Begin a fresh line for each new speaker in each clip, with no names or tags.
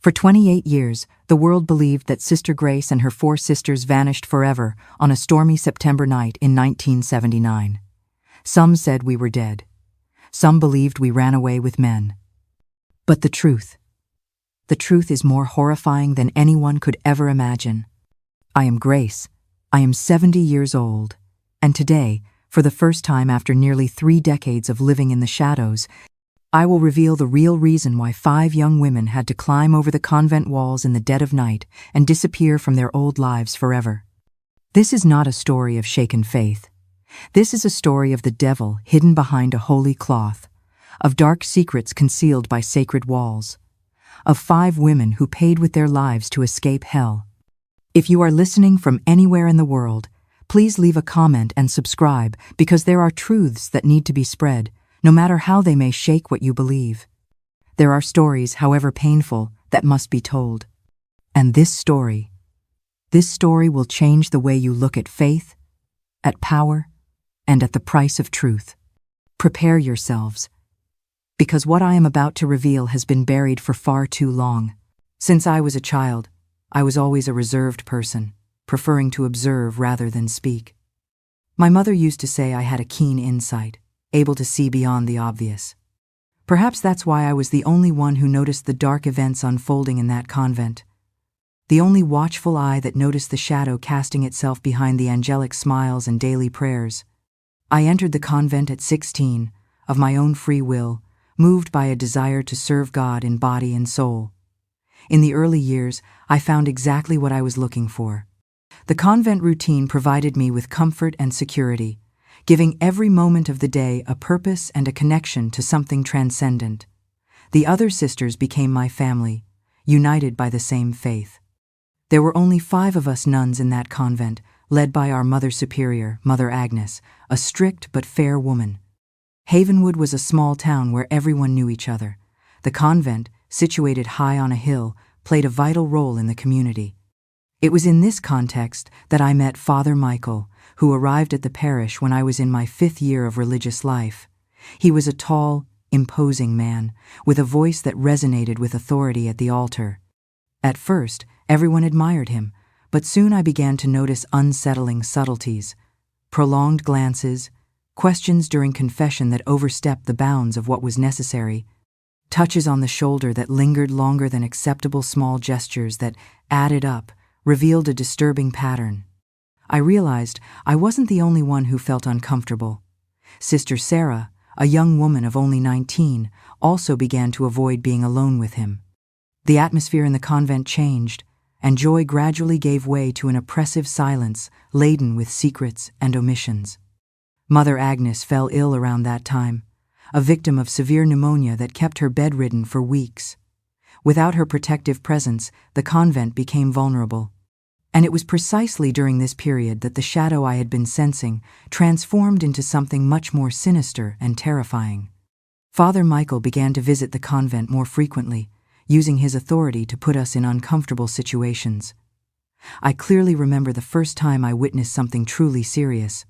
For 28 years, the world believed that Sister Grace and her 4 sisters vanished forever on a stormy September night in 1979. Some said we were dead. Some believed we ran away with men. But the truth is more horrifying than anyone could ever imagine. I am Grace. I am 70 years old. And today, for the first time after nearly 3 decades of living in the shadows, I will reveal the real reason why 5 young women had to climb over the convent walls in the dead of night and disappear from their old lives forever. This is not a story of shaken faith. This is a story of the devil hidden behind a holy cloth, of dark secrets concealed by sacred walls, of 5 women who paid with their lives to escape hell. If you are listening from anywhere in the world, please leave a comment and subscribe, because there are truths that need to be spread, no matter how they may shake what you believe. There are stories, however painful, that must be told. And this story will change the way you look at faith, at power, and at the price of truth. Prepare yourselves, because what I am about to reveal has been buried for far too long. Since I was a child, I was always a reserved person, preferring to observe rather than speak. My mother used to say I had a keen insight, able to see beyond the obvious. Perhaps that's why I was the only one who noticed the dark events unfolding in that convent. The only watchful eye that noticed the shadow casting itself behind the angelic smiles and daily prayers. I entered the convent at 16, of my own free will, moved by a desire to serve God in body and soul. In the early years, I found exactly what I was looking for. The convent routine provided me with comfort and security, giving every moment of the day a purpose and a connection to something transcendent. The other sisters became my family, united by the same faith. There were only 5 of us nuns in that convent, led by our Mother Superior, Mother Agnes, a strict but fair woman. Havenwood was a small town where everyone knew each other. The convent, situated high on a hill, played a vital role in the community. It was in this context that I met Father Michael, who arrived at the parish when I was in my 5th year of religious life. He was a tall, imposing man, with a voice that resonated with authority at the altar. At first, everyone admired him, but soon I began to notice unsettling subtleties, prolonged glances, questions during confession that overstepped the bounds of what was necessary, touches on the shoulder that lingered longer than acceptable, small gestures that, added up, revealed a disturbing pattern. I realized I wasn't the only one who felt uncomfortable. Sister Sarah, a young woman of only 19, also began to avoid being alone with him. The atmosphere in the convent changed, and joy gradually gave way to an oppressive silence laden with secrets and omissions. Mother Agnes fell ill around that time, a victim of severe pneumonia that kept her bedridden for weeks. Without her protective presence, the convent became vulnerable. And it was precisely during this period that the shadow I had been sensing transformed into something much more sinister and terrifying. Father Michael began to visit the convent more frequently, using his authority to put us in uncomfortable situations. I clearly remember the first time I witnessed something truly serious.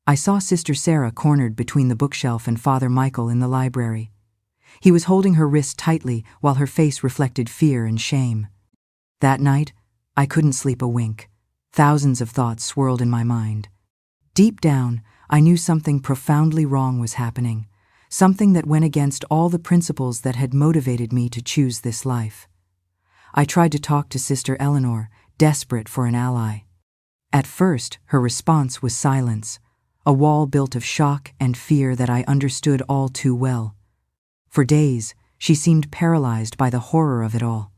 I saw Sister Sarah cornered between the bookshelf and Father Michael in the library. He was holding her wrist tightly while her face reflected fear and shame. That night, I couldn't sleep a wink. Thousands of thoughts swirled in my mind. Deep down, I knew something profoundly wrong was happening, something that went against all the principles that had motivated me to choose this life. I tried to talk to Sister Eleanor, desperate for an ally. At first, her response was silence, a wall built of shock and fear that I understood all too well. For days, she seemed paralyzed by the horror of it all.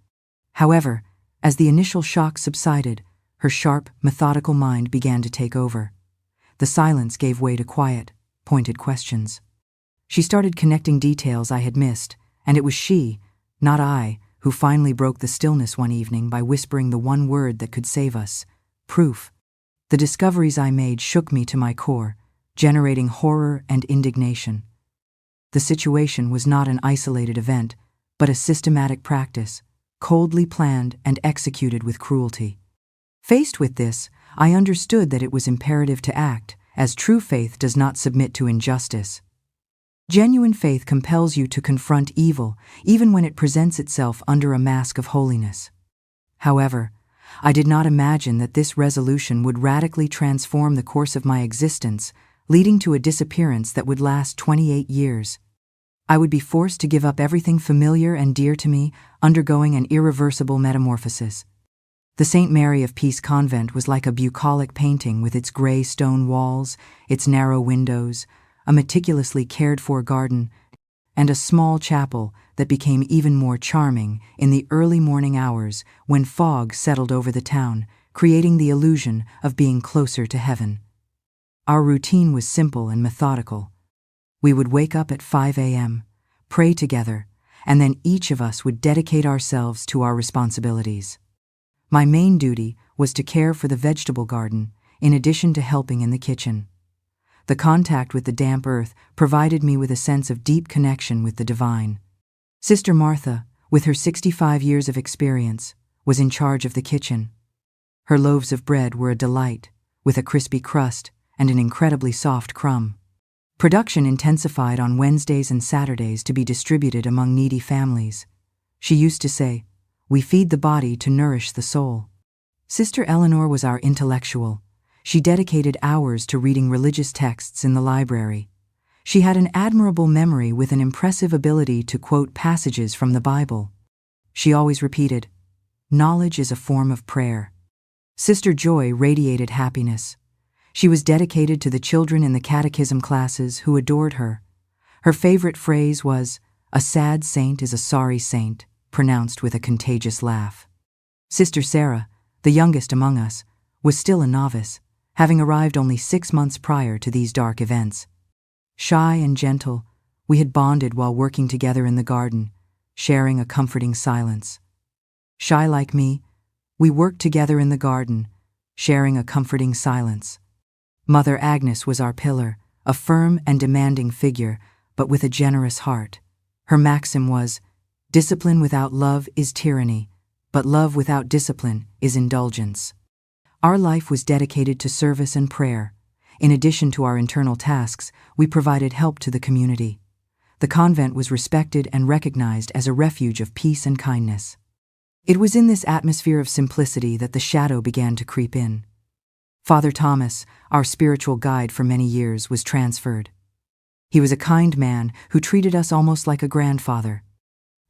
However, as the initial shock subsided, her sharp, methodical mind began to take over. The silence gave way to quiet, pointed questions. She started connecting details I had missed, and it was she, not I, who finally broke the stillness one evening by whispering the one word that could save us: proof. The discoveries I made shook me to my core, generating horror and indignation. The situation was not an isolated event, but a systematic practice, coldly planned and executed with cruelty. Faced with this, I understood that it was imperative to act, as true faith does not submit to injustice. Genuine faith compels you to confront evil, even when it presents itself under a mask of holiness. However, I did not imagine that this resolution would radically transform the course of my existence, leading to a disappearance that would last 28 years. I would be forced to give up everything familiar and dear to me, undergoing an irreversible metamorphosis. The St. Mary of Peace Convent was like a bucolic painting with its gray stone walls, its narrow windows, a meticulously cared-for garden, and a small chapel that became even more charming in the early morning hours when fog settled over the town, creating the illusion of being closer to heaven. Our routine was simple and methodical. We would wake up at 5 a.m., pray together, and then each of us would dedicate ourselves to our responsibilities. My main duty was to care for the vegetable garden, in addition to helping in the kitchen. The contact with the damp earth provided me with a sense of deep connection with the divine. Sister Martha, with her 65 years of experience, was in charge of the kitchen. Her loaves of bread were a delight, with a crispy crust and an incredibly soft crumb. Production intensified on Wednesdays and Saturdays to be distributed among needy families. She used to say, "We feed the body to nourish the soul." Sister Eleanor was our intellectual. She dedicated hours to reading religious texts in the library. She had an admirable memory with an impressive ability to quote passages from the Bible. She always repeated, "Knowledge is a form of prayer." Sister Joy radiated happiness. She was dedicated to the children in the catechism classes who adored her. Her favorite phrase was, "A sad saint is a sorry saint," pronounced with a contagious laugh. Sister Sarah, the youngest among us, was still a novice, having arrived only 6 months prior to these dark events. Shy and gentle, we had bonded while working together in the garden, sharing a comforting silence. Shy like me, we worked together in the garden, sharing a comforting silence. Mother Agnes was our pillar, a firm and demanding figure, but with a generous heart. Her maxim was, "Discipline without love is tyranny, but love without discipline is indulgence." Our life was dedicated to service and prayer. In addition to our internal tasks, we provided help to the community. The convent was respected and recognized as a refuge of peace and kindness. It was in this atmosphere of simplicity that the shadow began to creep in. Father Thomas, our spiritual guide for many years, was transferred. He was a kind man who treated us almost like a grandfather.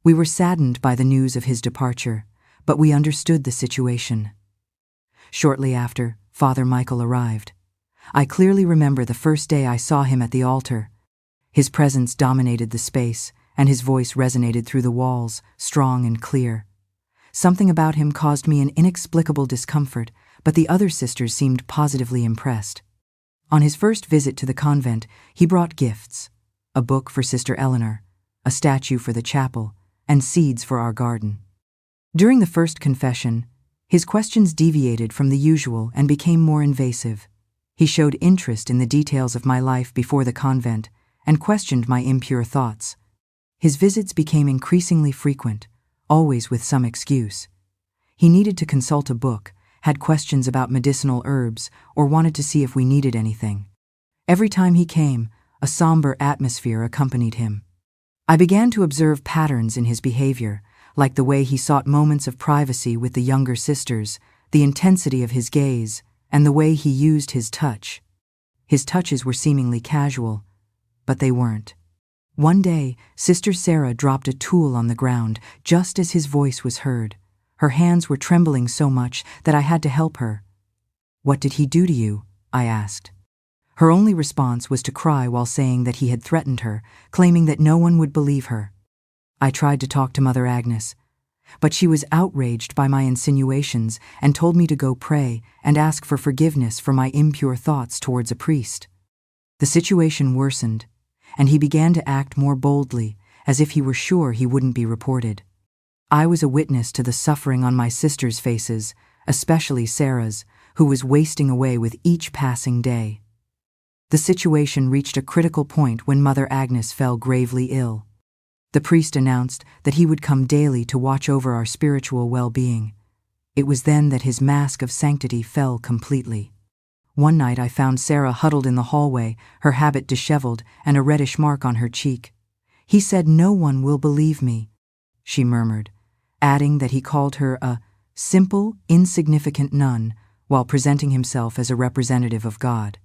We were saddened by the news of his departure, but we understood the situation. Shortly after, Father Michael arrived. I clearly remember the first day I saw him at the altar. His presence dominated the space, and his voice resonated through the walls, strong and clear. Something about him caused me an inexplicable discomfort, but the other sisters seemed positively impressed. On his first visit to the convent, he brought gifts: a book for Sister Eleanor, a statue for the chapel, and seeds for our garden. During the first confession, his questions deviated from the usual and became more invasive. He showed interest in the details of my life before the convent and questioned my impure thoughts. His visits became increasingly frequent, always with some excuse. He needed to consult a book, had questions about medicinal herbs, or wanted to see if we needed anything. Every time he came, a somber atmosphere accompanied him. I began to observe patterns in his behavior, like the way he sought moments of privacy with the younger sisters, the intensity of his gaze, and the way he used his touch. His touches were seemingly casual, but they weren't. One day, Sister Sarah dropped a tool on the ground just as his voice was heard. Her hands were trembling so much that I had to help her. "What did he do to you?" I asked. Her only response was to cry while saying that he had threatened her, claiming that no one would believe her. I tried to talk to Mother Agnes, but she was outraged by my insinuations and told me to go pray and ask for forgiveness for my impure thoughts towards a priest. The situation worsened, and he began to act more boldly, as if he were sure he wouldn't be reported. I was a witness to the suffering on my sisters' faces, especially Sarah's, who was wasting away with each passing day. The situation reached a critical point when Mother Agnes fell gravely ill. The priest announced that he would come daily to watch over our spiritual well-being. It was then that his mask of sanctity fell completely. One night I found Sarah huddled in the hallway, her habit disheveled and a reddish mark on her cheek. "He said no one will believe me," she murmured, adding that he called her a simple, insignificant nun while presenting himself as a representative of God.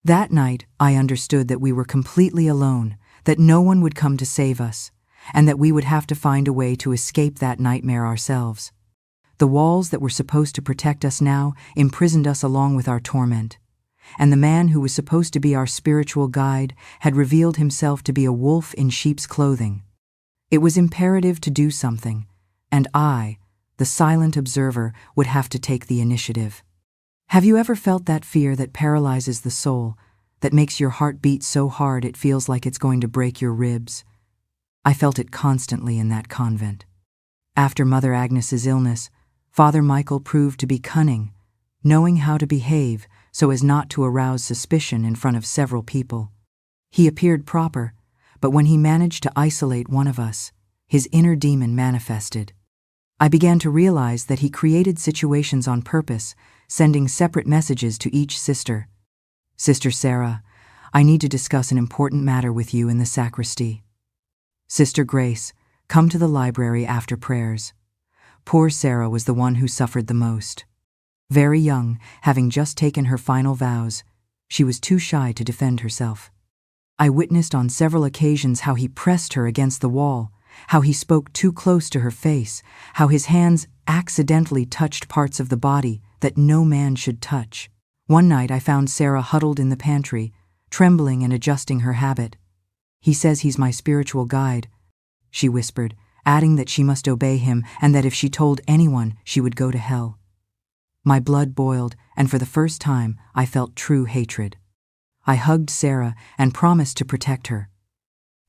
That night I understood that we were completely alone, that no one would come to save us, and that we would have to find a way to escape that nightmare ourselves. The walls that were supposed to protect us now imprisoned us along with our torment, and the man who was supposed to be our spiritual guide had revealed himself to be a wolf in sheep's clothing. It was imperative to do something, and I, the silent observer, would have to take the initiative. Have you ever felt that fear that paralyzes the soul, that makes your heart beat so hard it feels like it's going to break your ribs? I felt it constantly in that convent. After Mother Agnes's illness, Father Michael proved to be cunning, knowing how to behave so as not to arouse suspicion in front of several people. He appeared proper, but when he managed to isolate one of us, his inner demon manifested. I began to realize that he created situations on purpose, sending separate messages to each sister. "Sister Sarah, I need to discuss an important matter with you in the sacristy." "Sister Grace, come to the library after prayers." Poor Sarah was the one who suffered the most. Very young, having just taken her final vows, she was too shy to defend herself. I witnessed on several occasions how he pressed her against the wall, how he spoke too close to her face, how his hands accidentally touched parts of the body that no man should touch. One night I found Sarah huddled in the pantry, trembling and adjusting her habit. "He says he's my spiritual guide," she whispered, adding that she must obey him and that if she told anyone, she would go to hell. My blood boiled, and for the first time, I felt true hatred. I hugged Sarah and promised to protect her.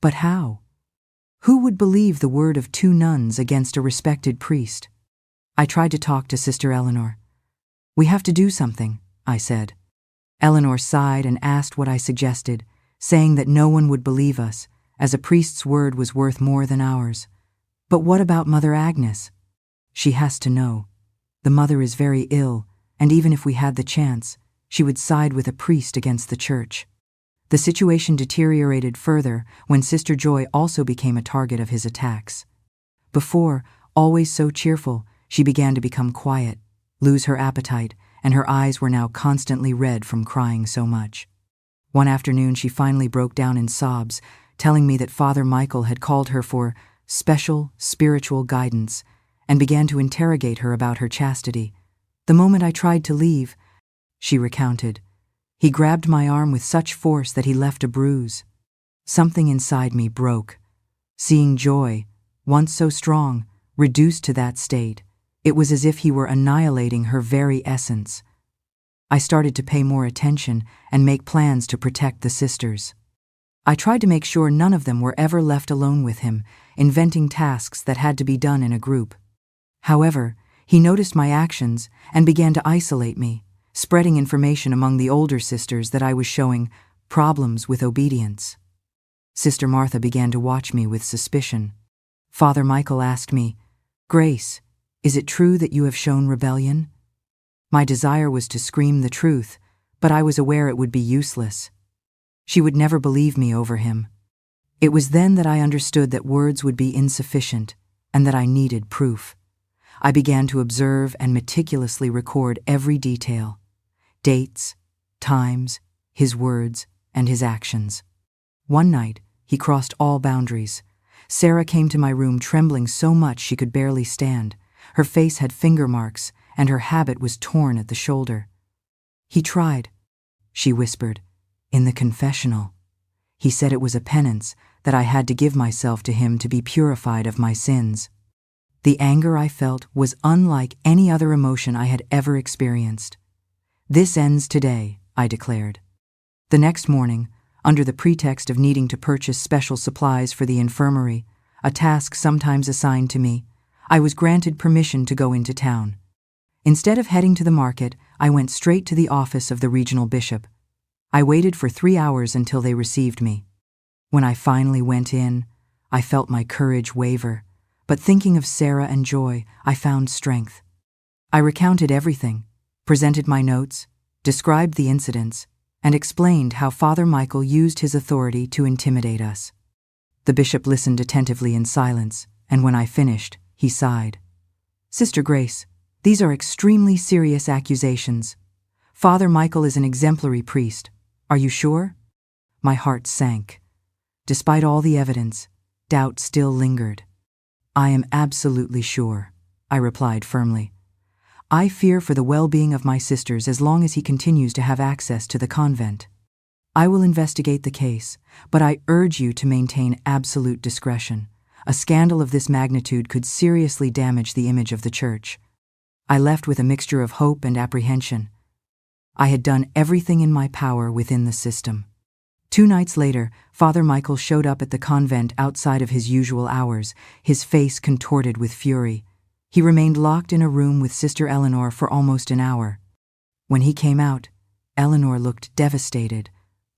But how? Who would believe the word of two nuns against a respected priest? I tried to talk to Sister Eleanor. "We have to do something," I said. Eleanor sighed and asked what I suggested, saying that no one would believe us, as a priest's word was worth more than ours. "But what about Mother Agnes?" "She has to know. The mother is very ill, and even if we had the chance, she would side with a priest against the church." The situation deteriorated further when Sister Joy also became a target of his attacks. Before, always so cheerful, she began to become quiet, lose her appetite, and her eyes were now constantly red from crying so much. One afternoon she finally broke down in sobs, telling me that Father Michael had called her for special spiritual guidance and began to interrogate her about her chastity. "The moment I tried to leave," she recounted, "he grabbed my arm with such force that he left a bruise. Something inside me broke. Seeing Joy, once so strong, reduced to that state, it was as if he were annihilating her very essence. I started to pay more attention and make plans to protect the sisters. I tried to make sure none of them were ever left alone with him, inventing tasks that had to be done in a group. However, he noticed my actions and began to isolate me, spreading information among the older sisters that I was showing problems with obedience. Sister Martha began to watch me with suspicion. Father Michael asked me, "Grace, is it true that you have shown rebellion?" My desire was to scream the truth, but I was aware it would be useless. She would never believe me over him. It was then that I understood that words would be insufficient and that I needed proof. I began to observe and meticulously record every detail: dates, times, his words, and his actions. One night, he crossed all boundaries. Sarah came to my room trembling so much she could barely stand. Her face had finger marks, and her habit was torn at the shoulder. "He tried," she whispered, "in the confessional. He said it was a penance, that I had to give myself to him to be purified of my sins." The anger I felt was unlike any other emotion I had ever experienced. "This ends today," I declared. The next morning, under the pretext of needing to purchase special supplies for the infirmary, a task sometimes assigned to me, I was granted permission to go into town. Instead of heading to the market, I went straight to the office of the regional bishop. I waited for 3 hours until they received me. When I finally went in, I felt my courage waver, but thinking of Sarah and Joy, I found strength. I recounted everything, presented my notes, described the incidents, and explained how Father Michael used his authority to intimidate us. The bishop listened attentively in silence, and when I finished, he sighed. "Sister Grace, these are extremely serious accusations. Father Michael is an exemplary priest. Are you sure?" My heart sank. Despite all the evidence, doubt still lingered. "I am absolutely sure," I replied firmly. "I fear for the well-being of my sisters as long as he continues to have access to the convent. I will investigate the case, but I urge you to maintain absolute discretion. A scandal of this magnitude could seriously damage the image of the Church." I left with a mixture of hope and apprehension. I had done everything in my power within the system. 2 nights later, Father Michael showed up at the convent outside of his usual hours, his face contorted with fury. He remained locked in a room with Sister Eleanor for almost an hour. When he came out, Eleanor looked devastated,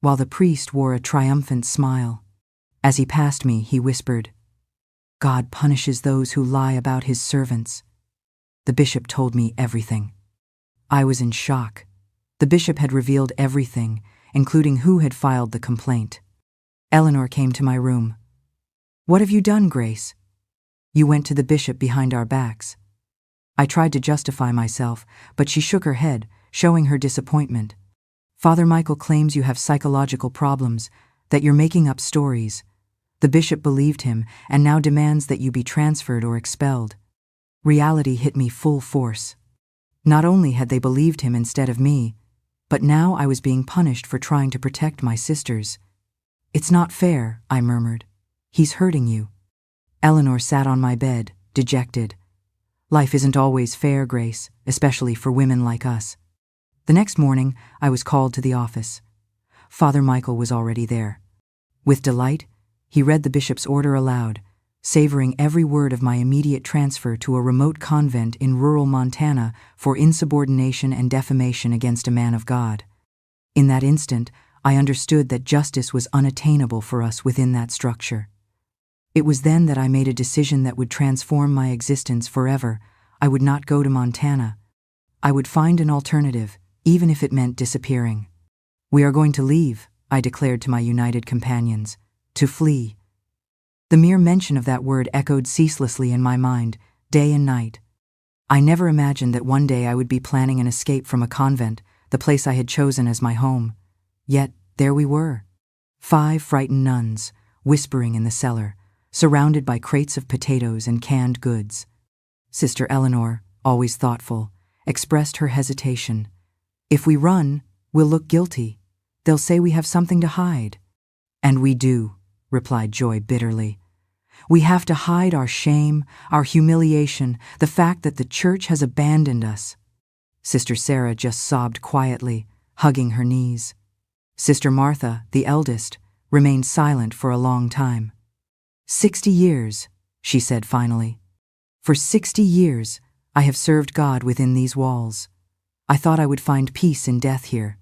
while the priest wore a triumphant smile. As he passed me, he whispered, "God punishes those who lie about his servants." The bishop told me everything. I was in shock. The bishop had revealed everything, including who had filed the complaint. Eleanor came to my room. "What have you done, Grace?" "You went to the bishop behind our backs." I tried to justify myself, but she shook her head, showing her disappointment. "Father Michael claims you have psychological problems, that you're making up stories. The bishop believed him and now demands that you be transferred or expelled." Reality hit me full force. Not only had they believed him instead of me, but now I was being punished for trying to protect my sisters. "It's not fair," I murmured. "He's hurting you." Eleanor sat on my bed, dejected. "Life isn't always fair, Grace, especially for women like us." The next morning, I was called to the office. Father Michael was already there. With delight, he read the bishop's order aloud, savoring every word of my immediate transfer to a remote convent in rural Montana for insubordination and defamation against a man of God. In that instant, I understood that justice was unattainable for us within that structure. It was then that I made a decision that would transform my existence forever. I would not go to Montana. I would find an alternative, even if it meant disappearing. "We are going to leave," I declared to my united companions, "to flee." The mere mention of that word echoed ceaselessly in my mind, day and night. I never imagined that one day I would be planning an escape from a convent, the place I had chosen as my home. Yet there we were, 5 frightened nuns, whispering in the cellar, surrounded by crates of potatoes and canned goods. Sister Eleanor, always thoughtful, expressed her hesitation. "If we run, we'll look guilty. They'll say we have something to hide." "And we do," replied Joy bitterly. "We have to hide our shame, our humiliation, the fact that the Church has abandoned us." Sister Sarah just sobbed quietly, hugging her knees. Sister Martha, the eldest, remained silent for a long time. 60 years, she said finally. For 60 years, I have served God within these walls. I thought I would find peace in death here.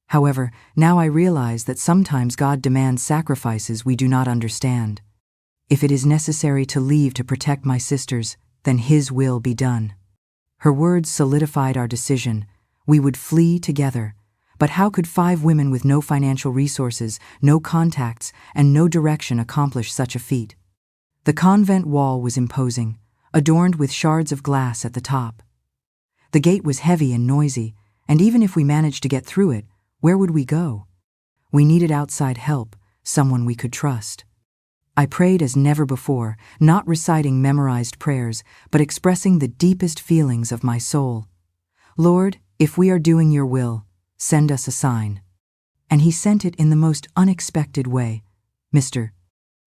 However, now I realize that sometimes God demands sacrifices we do not understand. If it is necessary to leave to protect my sisters, then His will be done. Her words solidified our decision. We would flee together. But how could 5 women with no financial resources, no contacts, and no direction accomplish such a feat? The convent wall was imposing, adorned with shards of glass at the top. The gate was heavy and noisy, and even if we managed to get through it, where would we go? We needed outside help, someone we could trust. I prayed as never before, not reciting memorized prayers, but expressing the deepest feelings of my soul. Lord, if we are doing your will, send us a sign. And He sent it in the most unexpected way. Mr.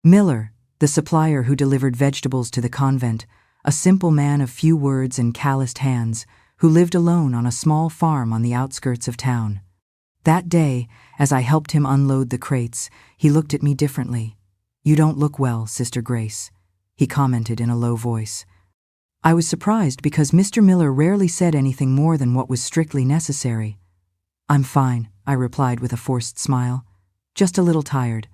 Miller, the supplier who delivered vegetables to the convent, a simple man of few words and calloused hands, who lived alone on a small farm on the outskirts of town. That day, as I helped him unload the crates, he looked at me differently. "You don't look well, Sister Grace," he commented in a low voice. I was surprised because Mr. Miller rarely said anything more than what was strictly necessary. "I'm fine," I replied with a forced smile. "Just a little tired."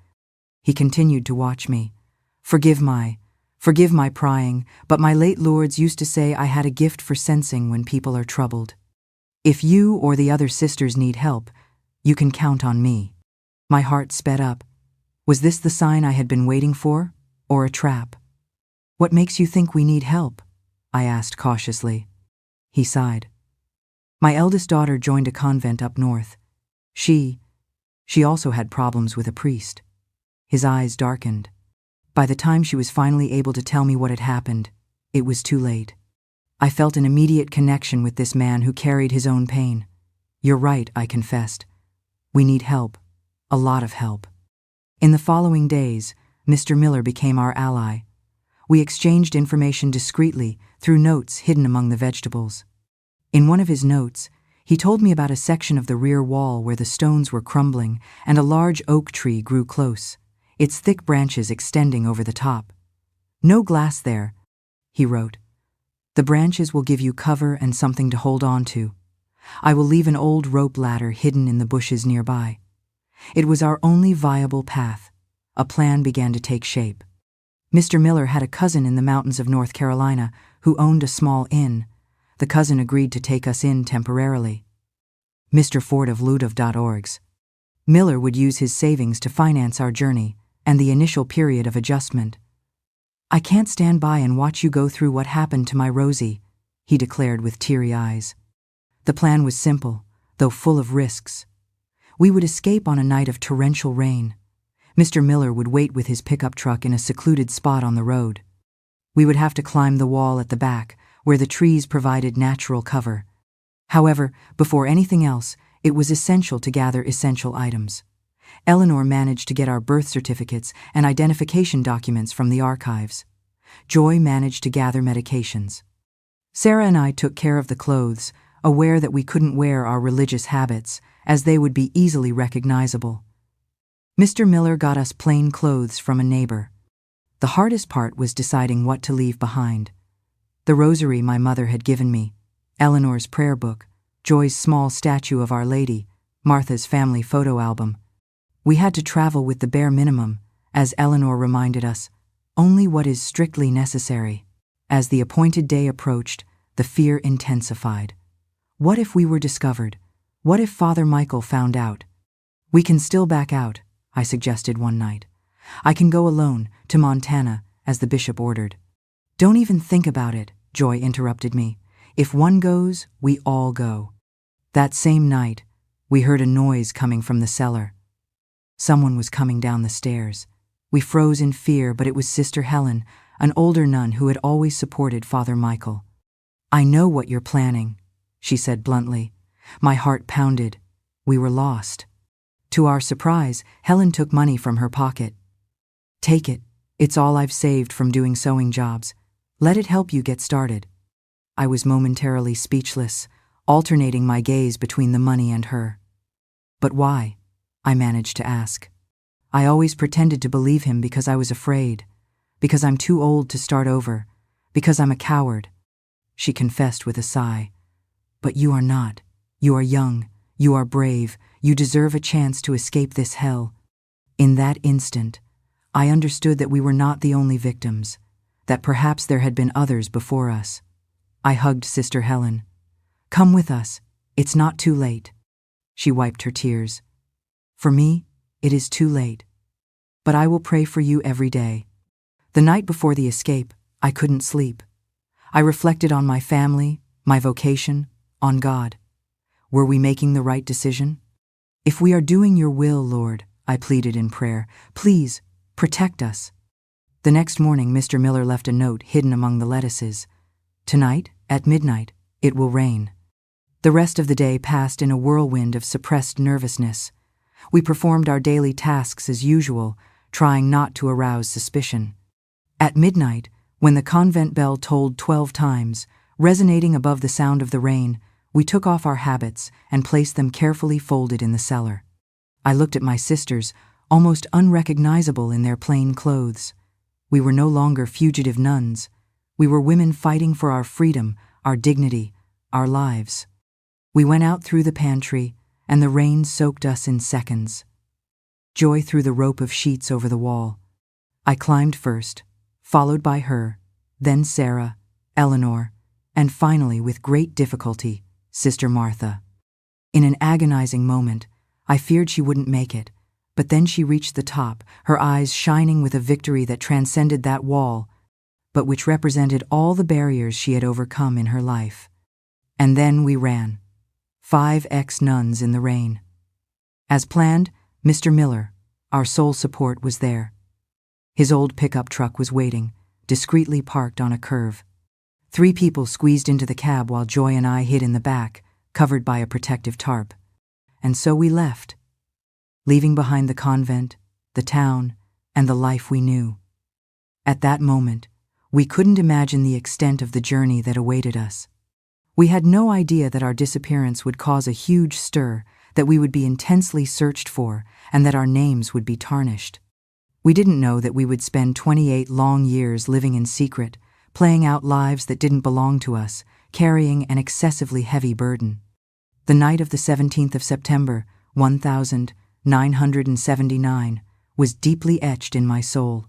He continued to watch me. Forgive my prying, but my late lords used to say I had a gift for sensing when people are troubled." If you or the other sisters need help, you can count on me." My heart sped up. Was this the sign I had been waiting for, or a trap? "What makes you think we need help?" I asked cautiously. He sighed. "My eldest daughter joined a convent up north. She also had problems with a priest." His eyes darkened. By the time she was finally able to tell me what had happened, it was too late. I felt an immediate connection with this man who carried his own pain. "You're right," I confessed. "We need help. A lot of help." In the following days, Mr. Miller became our ally. We exchanged information discreetly through notes hidden among the vegetables. In one of his notes, he told me about a section of the rear wall where the stones were crumbling and a large oak tree grew close, its thick branches extending over the top. "No glass there," he wrote. "The branches will give you cover and something to hold on to. I will leave an old rope ladder hidden in the bushes nearby." It was our only viable path. A plan began to take shape. Mr. Miller had a cousin in the mountains of North Carolina who owned a small inn. The cousin agreed to take us in temporarily. Mr. Ford of Ludav.orgs. Miller would use his savings to finance our journey and the initial period of adjustment. "I can't stand by and watch you go through what happened to my Rosie," he declared with teary eyes. The plan was simple, though full of risks. We would escape on a night of torrential rain. Mr. Miller would wait with his pickup truck in a secluded spot on the road. We would have to climb the wall at the back, where the trees provided natural cover. However, before anything else, it was essential to gather essential items. Eleanor managed to get our birth certificates and identification documents from the archives. Joy managed to gather medications. Sarah and I took care of the clothes, aware that we couldn't wear our religious habits, as they would be easily recognizable. Mr. Miller got us plain clothes from a neighbor. The hardest part was deciding what to leave behind. The rosary my mother had given me, Eleanor's prayer book, Joy's small statue of Our Lady, Martha's family photo album. We had to travel with the bare minimum, as Eleanor reminded us, only what is strictly necessary. As the appointed day approached, the fear intensified. What if we were discovered? What if Father Michael found out? "We can still back out," I suggested one night. "I can go alone, to Montana, as the bishop ordered." "Don't even think about it," Joy interrupted me. "If one goes, we all go." That same night, we heard a noise coming from the cellar. Someone was coming down the stairs. We froze in fear, but it was Sister Helen, an older nun who had always supported Father Michael. "I know what you're planning," she said bluntly. My heart pounded. We were lost. To our surprise, Helen took money from her pocket. "Take it. It's all I've saved from doing sewing jobs. Let it help you get started." I was momentarily speechless, alternating my gaze between the money and her. "But why?" I managed to ask. "I always pretended to believe him because I was afraid, because I'm too old to start over, because I'm a coward," she confessed with a sigh. "But you are not. You are young. You are brave. You deserve a chance to escape this hell." In that instant, I understood that we were not the only victims, that perhaps there had been others before us. I hugged Sister Helen. "Come with us. It's not too late." She wiped her tears. "For me, it is too late. But I will pray for you every day." The night before the escape, I couldn't sleep. I reflected on my family, my vocation, on God. Were we making the right decision? "If we are doing your will, Lord," I pleaded in prayer, "please, protect us." The next morning, Mr. Miller left a note hidden among the lettuces. "Tonight, at midnight, it will rain." The rest of the day passed in a whirlwind of suppressed nervousness. We performed our daily tasks as usual, trying not to arouse suspicion. At midnight, when the convent bell tolled 12 times, resonating above the sound of the rain, we took off our habits and placed them carefully folded in the cellar. I looked at my sisters, almost unrecognizable in their plain clothes. We were no longer fugitive nuns. We were women fighting for our freedom, our dignity, our lives. We went out through the pantry, and the rain soaked us in seconds. Joy threw the rope of sheets over the wall. I climbed first, followed by her, then Sarah, Eleanor, and finally, with great difficulty, Sister Martha." In an agonizing moment, I feared she wouldn't make it, but then she reached the top, her eyes shining with a victory that transcended that wall, but which represented all the barriers she had overcome in her life. And then we ran. 5 ex-nuns in the rain. As planned, Mr. Miller, our sole support, was there. His old pickup truck was waiting, discreetly parked on a curve. 3 people squeezed into the cab while Joy and I hid in the back, covered by a protective tarp. And so we left, leaving behind the convent, the town, and the life we knew. At that moment, we couldn't imagine the extent of the journey that awaited us. We had no idea that our disappearance would cause a huge stir, that we would be intensely searched for, and that our names would be tarnished. We didn't know that we would spend 28 long years living in secret, playing out lives that didn't belong to us, carrying an excessively heavy burden. The night of the 17th of September, 1979, was deeply etched in my soul.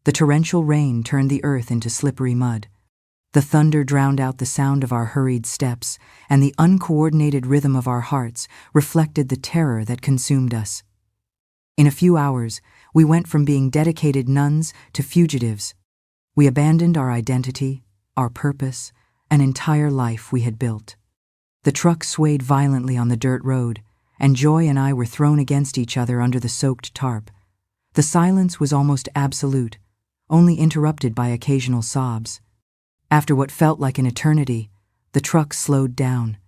The torrential rain turned the earth into slippery mud. The thunder drowned out the sound of our hurried steps, and the uncoordinated rhythm of our hearts reflected the terror that consumed us. In a few hours, we went from being dedicated nuns to fugitives. We abandoned our identity, our purpose, an entire life we had built. The truck swayed violently on the dirt road, and Joy and I were thrown against each other under the soaked tarp. The silence was almost absolute, only interrupted by occasional sobs. After what felt like an eternity, the truck slowed down.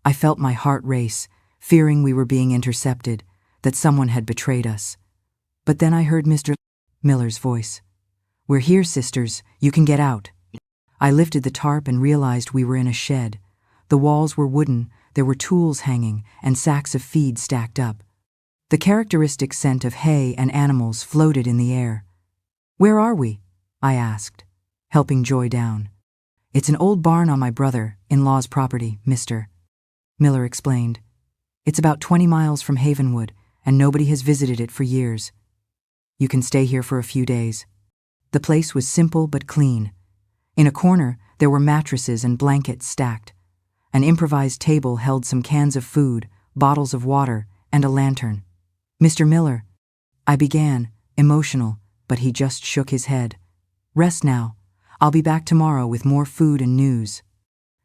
I felt my heart race, fearing we were being intercepted, that someone had betrayed us. But then I heard Mr. Miller's voice. "We're here, sisters. You can get out." I lifted the tarp and realized we were in a shed. The walls were wooden, there were tools hanging, and sacks of feed stacked up. The characteristic scent of hay and animals floated in the air. "Where are we?" I asked, helping Joy down. "It's an old barn on my brother-in-law's property, Mr. Miller explained. "It's about 20 miles from Havenwood, and nobody has visited it for years. You can stay here for a few days." The place was simple but clean. In a corner, there were mattresses and blankets stacked. An improvised table held some cans of food, bottles of water, and a lantern. "Mr. Miller," I began, emotional, but he just shook his head. "Rest now. I'll be back tomorrow with more food and news."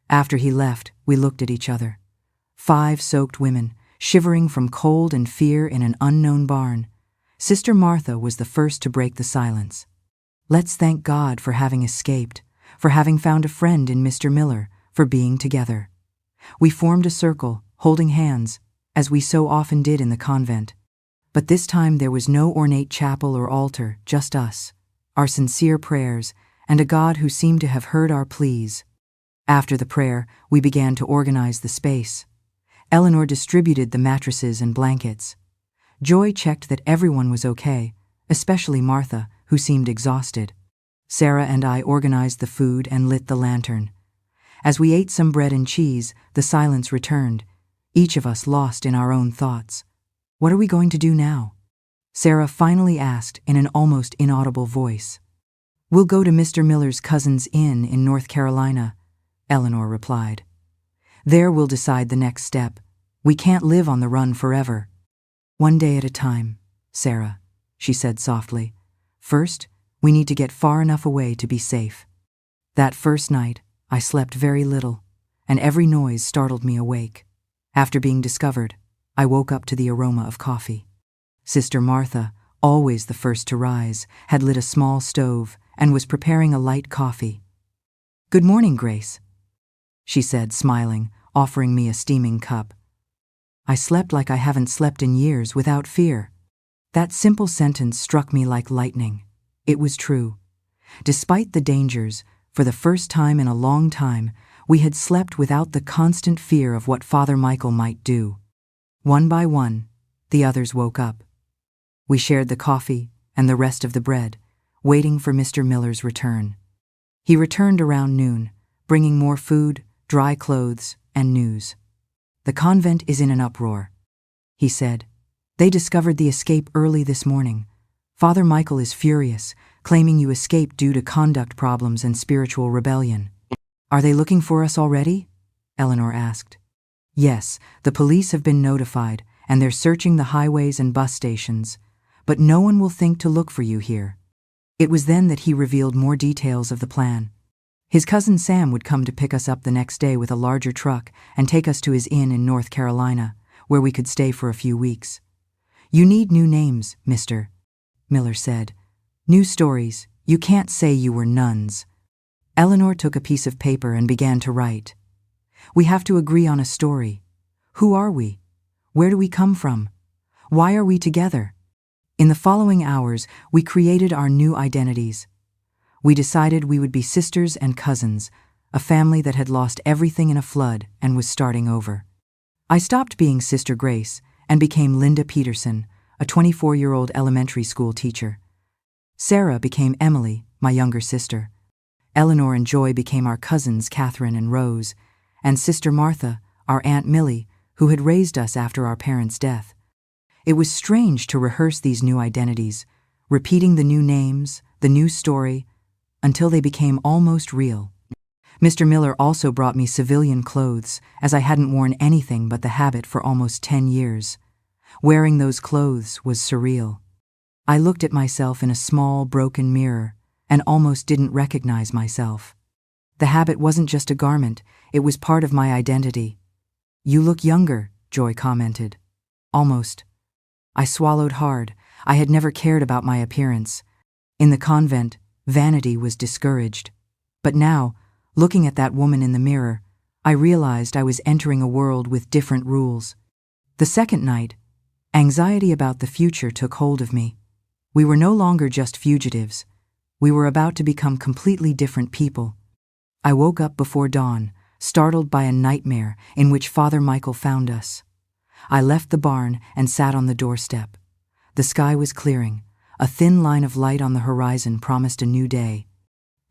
After he left, we looked at each other. 5 soaked women, shivering from cold and fear in an unknown barn. Sister Martha was the first to break the silence. "Let's thank God for having escaped, for having found a friend in Mr. Miller, for being together." We formed a circle, holding hands, as we so often did in the convent. But this time there was no ornate chapel or altar, just us, our sincere prayers, and a God who seemed to have heard our pleas. After the prayer, we began to organize the space. Eleanor distributed the mattresses and blankets. Joy checked that everyone was okay, especially Martha, who seemed exhausted. Sarah and I organized the food and lit the lantern. As we ate some bread and cheese, the silence returned, each of us lost in our own thoughts. "What are we going to do now?" Sarah finally asked in an almost inaudible voice. "We'll go to Mr. Miller's cousin's inn in North Carolina," Eleanor replied. "There we'll decide the next step. We can't live on the run forever." "One day at a time, Sarah," she said softly. "First, we need to get far enough away to be safe." That first night, I slept very little, and every noise startled me awake. After being discovered, I woke up to the aroma of coffee. Sister Martha, always the first to rise, had lit a small stove and was preparing a light coffee. "Good morning, Grace," she said, smiling, offering me a steaming cup. I slept like I haven't slept in years, without fear. That simple sentence struck me like lightning. It was true. Despite the dangers, for the first time in a long time, we had slept without the constant fear of what Father Michael might do. One by one, the others woke up. We shared the coffee and the rest of the bread, waiting for Mr. Miller's return. He returned around noon, bringing more food, dry clothes, and news. "The convent is in an uproar," he said. "They discovered the escape early this morning. Father Michael is furious, claiming you escaped due to conduct problems and spiritual rebellion." "Are they looking for us already?" Eleanor asked. Yes, the police have been notified, and they're searching the highways and bus stations, but no one will think to look for you here. It was then that he revealed more details of the plan. His cousin Sam would come to pick us up the next day with a larger truck and take us to his inn in North Carolina, where we could stay for a few weeks. "You need new names, Mr. Miller said. "New stories. You can't say you were nuns." Eleanor took a piece of paper and began to write. "We have to agree on a story. Who are we? Where do we come from? Why are we together?" In the following hours, we created our new identities. We decided we would be sisters and cousins, a family that had lost everything in a flood and was starting over. I stopped being Sister Grace and became Linda Peterson, a 24-year-old elementary school teacher. Sarah became Emily, my younger sister. Eleanor and Joy became our cousins Catherine and Rose, and Sister Martha, our Aunt Millie, who had raised us after our parents' death. It was strange to rehearse these new identities, repeating the new names, the new story, until they became almost real. Mr. Miller also brought me civilian clothes, as I hadn't worn anything but the habit for almost 10 years. Wearing those clothes was surreal. I looked at myself in a small, broken mirror and almost didn't recognize myself. The habit wasn't just a garment, it was part of my identity. "You look younger," Joy commented. "Almost." I swallowed hard. I had never cared about my appearance. In the convent, vanity was discouraged. But now, looking at that woman in the mirror, I realized I was entering a world with different rules. The second night, anxiety about the future took hold of me. We were no longer just fugitives. We were about to become completely different people. I woke up before dawn, startled by a nightmare in which Father Michael found us. I left the barn and sat on the doorstep. The sky was clearing. A thin line of light on the horizon promised a new day.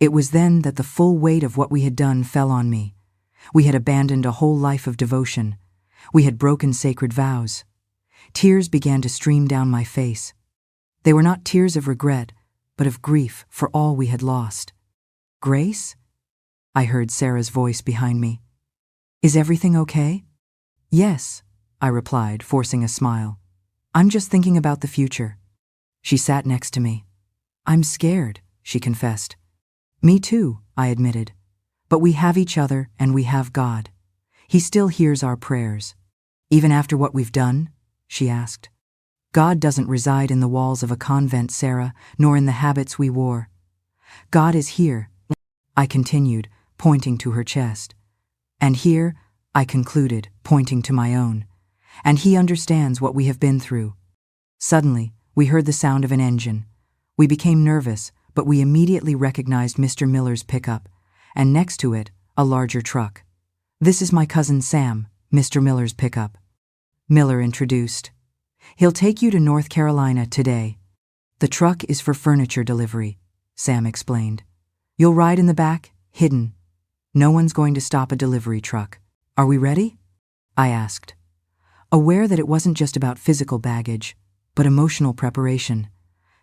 It was then that the full weight of what we had done fell on me. We had abandoned a whole life of devotion. We had broken sacred vows. Tears began to stream down my face. They were not tears of regret, but of grief for all we had lost. "Grace?" I heard Sarah's voice behind me. "Is everything okay?" "Yes," I replied, forcing a smile. "I'm just thinking about the future." She sat next to me. "I'm scared," she confessed. "Me too," I admitted. "But we have each other and we have God. He still hears our prayers." "Even after what we've done?" she asked. "God doesn't reside in the walls of a convent, Sarah, nor in the habits we wore. God is here," I continued, pointing to her chest. "And here," I concluded, pointing to my own. "And He understands what we have been through." Suddenly, we heard the sound of an engine. We became nervous, but we immediately recognized Mr. Miller's pickup, and next to it, a larger truck. "This is my cousin Sam, Mr. Miller's pickup," Miller introduced. "He'll take you to North Carolina today." "The truck is for furniture delivery," Sam explained. "You'll ride in the back, hidden. No one's going to stop a delivery truck. Are we ready?" I asked, aware that it wasn't just about physical baggage, but emotional preparation,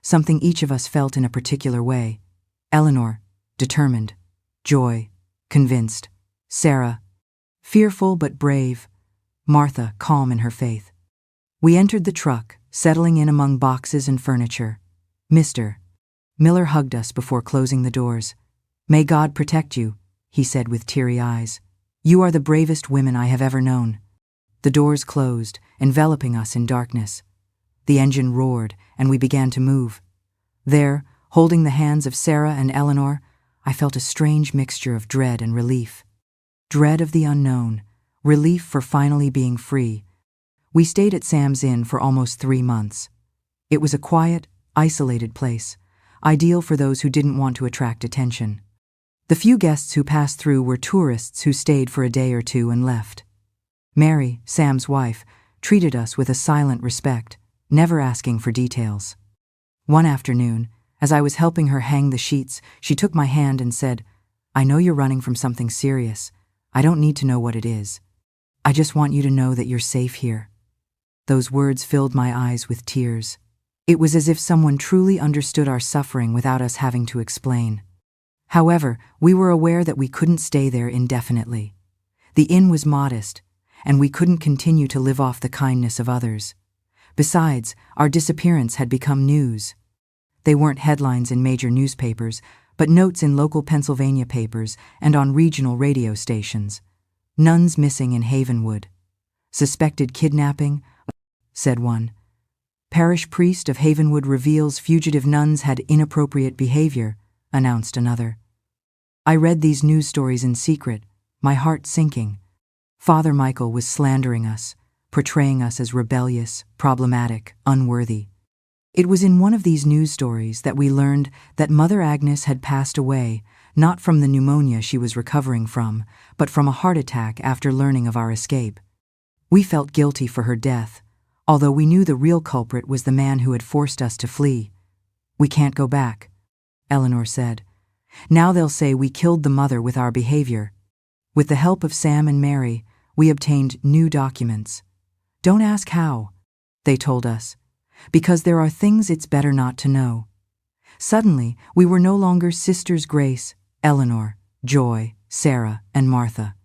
something each of us felt in a particular way. Eleanor, determined. Joy, convinced. Sarah, fearful but brave. Martha, calm in her faith. We entered the truck, settling in among boxes and furniture. "Mr. Miller hugged us before closing the doors. "May God protect you," he said with teary eyes. "You are the bravest women I have ever known." The doors closed, enveloping us in darkness. The engine roared, and we began to move. There, holding the hands of Sarah and Eleanor, I felt a strange mixture of dread and relief. Dread of the unknown, relief for finally being free. We stayed at Sam's Inn for almost 3 months. It was a quiet, isolated place, ideal for those who didn't want to attract attention. The few guests who passed through were tourists who stayed for a day or two and left. Mary, Sam's wife, treated us with a silent respect, never asking for details. One afternoon, as I was helping her hang the sheets, she took my hand and said, "I know you're running from something serious. I don't need to know what it is. I just want you to know that you're safe here." Those words filled my eyes with tears. It was as if someone truly understood our suffering without us having to explain. However, we were aware that we couldn't stay there indefinitely. The inn was modest, and we couldn't continue to live off the kindness of others. Besides, our disappearance had become news. They weren't headlines in major newspapers, but notes in local Pennsylvania papers and on regional radio stations. Nuns missing in Havenwood. Suspected kidnapping, said one. Parish priest of Havenwood reveals fugitive nuns had inappropriate behavior, announced another. I read these news stories in secret, my heart sinking. Father Michael was slandering us, portraying us as rebellious, problematic, unworthy. It was in one of these news stories that we learned that Mother Agnes had passed away, not from the pneumonia she was recovering from, but from a heart attack after learning of our escape. We felt guilty for her death, although we knew the real culprit was the man who had forced us to flee. We can't go back, Eleanor said. Now they'll say we killed the mother with our behavior. With the help of Sam and Mary, we obtained new documents. Don't ask how, they told us, because there are things it's better not to know. Suddenly, we were no longer Sisters Grace, Eleanor, Joy, Sarah, and Martha.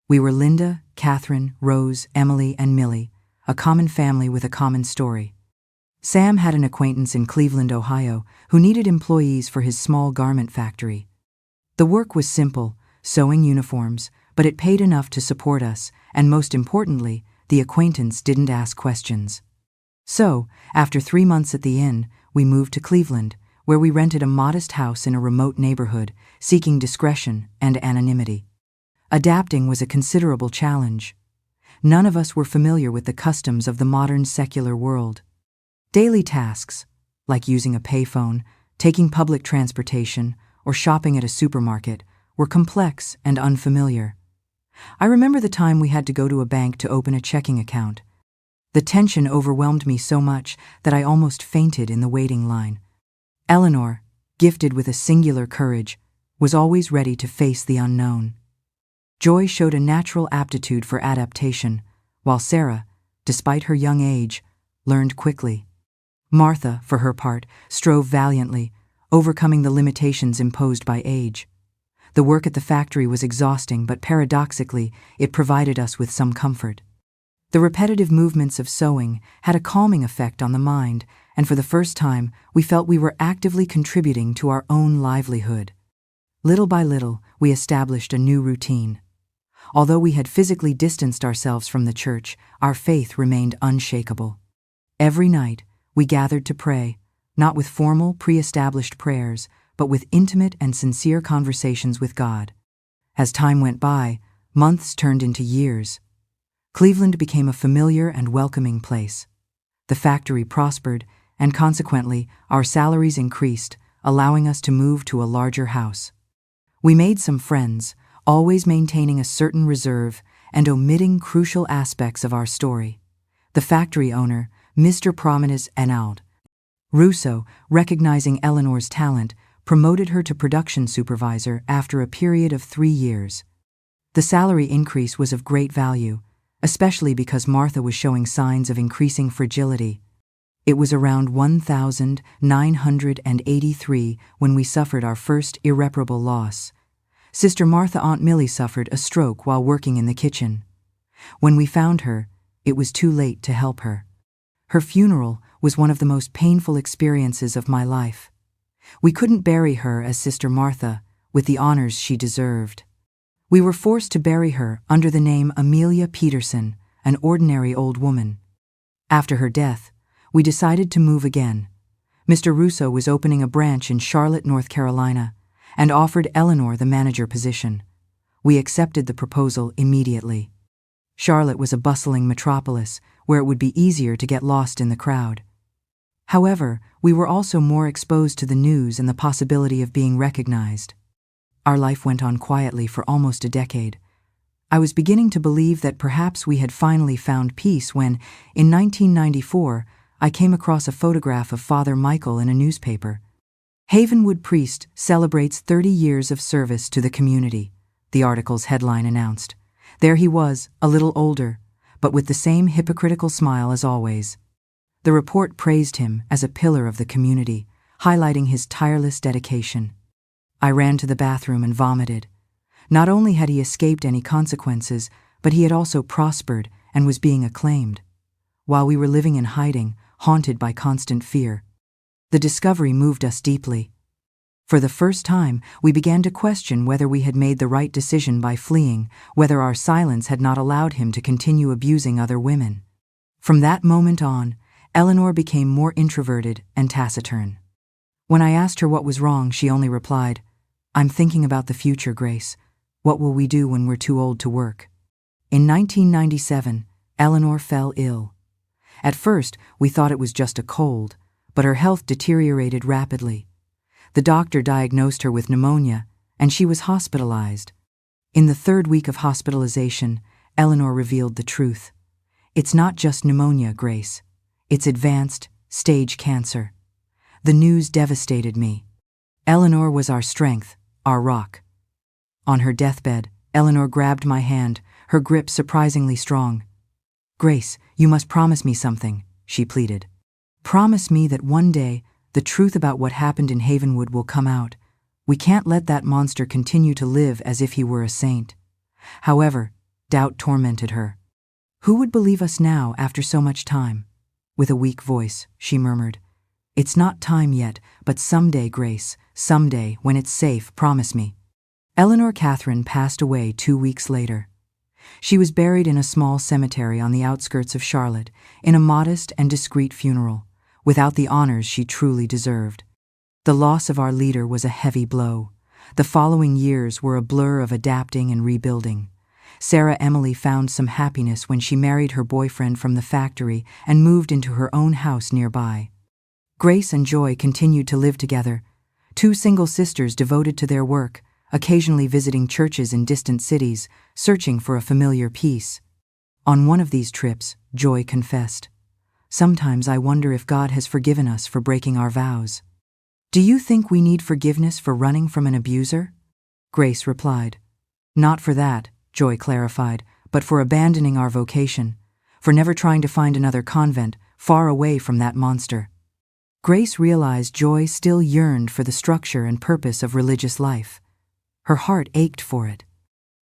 We were Linda, Catherine, Rose, Emily, and Millie, a common family with a common story. Sam had an acquaintance in Cleveland, Ohio, who needed employees for his small garment factory. The work was simple, sewing uniforms, but it paid enough to support us, and most importantly, the acquaintance didn't ask questions. So, after 3 months at the inn, we moved to Cleveland, where we rented a modest house in a remote neighborhood, seeking discretion and anonymity. Adapting was a considerable challenge. None of us were familiar with the customs of the modern secular world. Daily tasks, like using a payphone, taking public transportation, or shopping at a supermarket, were complex and unfamiliar. I remember the time we had to go to a bank to open a checking account. The tension overwhelmed me so much that I almost fainted in the waiting line. Eleanor, gifted with a singular courage, was always ready to face the unknown. Joy showed a natural aptitude for adaptation, while Sarah, despite her young age, learned quickly. Martha, for her part, strove valiantly, overcoming the limitations imposed by age. The work at the factory was exhausting, but paradoxically, it provided us with some comfort. The repetitive movements of sewing had a calming effect on the mind, and for the first time, we felt we were actively contributing to our own livelihood. Little by little, we established a new routine. Although we had physically distanced ourselves from the church, our faith remained unshakable. Every night, we gathered to pray, not with formal, pre-established prayers, but with intimate and sincere conversations with God. As time went by, months turned into years. Cleveland became a familiar and welcoming place. The factory prospered, and consequently, our salaries increased, allowing us to move to a larger house. We made some friends, always maintaining a certain reserve and omitting crucial aspects of our story. The factory owner, Mr. Prominence Enaud Russo, recognizing Eleanor's talent, promoted her to production supervisor after a period of 3 years. The salary increase was of great value, especially because Martha was showing signs of increasing fragility. It was around 1983 when we suffered our first irreparable loss. Sister Martha Aunt Millie suffered a stroke while working in the kitchen. When we found her, it was too late to help her. Her funeral was one of the most painful experiences of my life. We couldn't bury her as Sister Martha, with the honors she deserved. We were forced to bury her under the name Amelia Peterson, an ordinary old woman. After her death, we decided to move again. Mr. Russo was opening a branch in Charlotte, North Carolina, and offered Eleanor the manager position. We accepted the proposal immediately. Charlotte was a bustling metropolis where it would be easier to get lost in the crowd. However, we were also more exposed to the news and the possibility of being recognized. Our life went on quietly for almost a decade. I was beginning to believe that perhaps we had finally found peace when, in 1994, I came across a photograph of Father Michael in a newspaper. Havenwood priest celebrates 30 years of service to the community, the article's headline announced. There he was, a little older, but with the same hypocritical smile as always. The report praised him as a pillar of the community, highlighting his tireless dedication. I ran to the bathroom and vomited. Not only had he escaped any consequences, but he had also prospered and was being acclaimed, while we were living in hiding, haunted by constant fear. The discovery moved us deeply. For the first time, we began to question whether we had made the right decision by fleeing, whether our silence had not allowed him to continue abusing other women. From that moment on, Eleanor became more introverted and taciturn. When I asked her what was wrong, she only replied, "I'm thinking about the future, Grace. What will we do when we're too old to work?" In 1997, Eleanor fell ill. At first, we thought it was just a cold, but her health deteriorated rapidly. The doctor diagnosed her with pneumonia, and she was hospitalized. In the third week of hospitalization, Eleanor revealed the truth. "It's not just pneumonia, Grace. It's advanced, stage cancer." The news devastated me. Eleanor was our strength, our rock. On her deathbed, Eleanor grabbed my hand, her grip surprisingly strong. "Grace, you must promise me something," she pleaded. "Promise me that one day, the truth about what happened in Havenwood will come out. We can't let that monster continue to live as if he were a saint." However, doubt tormented her. "Who would believe us now after so much time?" With a weak voice, she murmured, "It's not time yet, but someday, Grace, someday, when it's safe, promise me." Eleanor Catherine passed away 2 weeks later. She was buried in a small cemetery on the outskirts of Charlotte, in a modest and discreet funeral, without the honors she truly deserved. The loss of our leader was a heavy blow. The following years were a blur of adapting and rebuilding. Sarah Emily found some happiness when she married her boyfriend from the factory and moved into her own house nearby. Grace and Joy continued to live together, two single sisters devoted to their work, occasionally visiting churches in distant cities, searching for a familiar peace. On one of these trips, Joy confessed, "Sometimes I wonder if God has forgiven us for breaking our vows." "Do you think we need forgiveness for running from an abuser?" Grace replied. "Not for that," Joy clarified, "but for abandoning our vocation, for never trying to find another convent far away from that monster." Grace realized Joy still yearned for the structure and purpose of religious life. Her heart ached for it.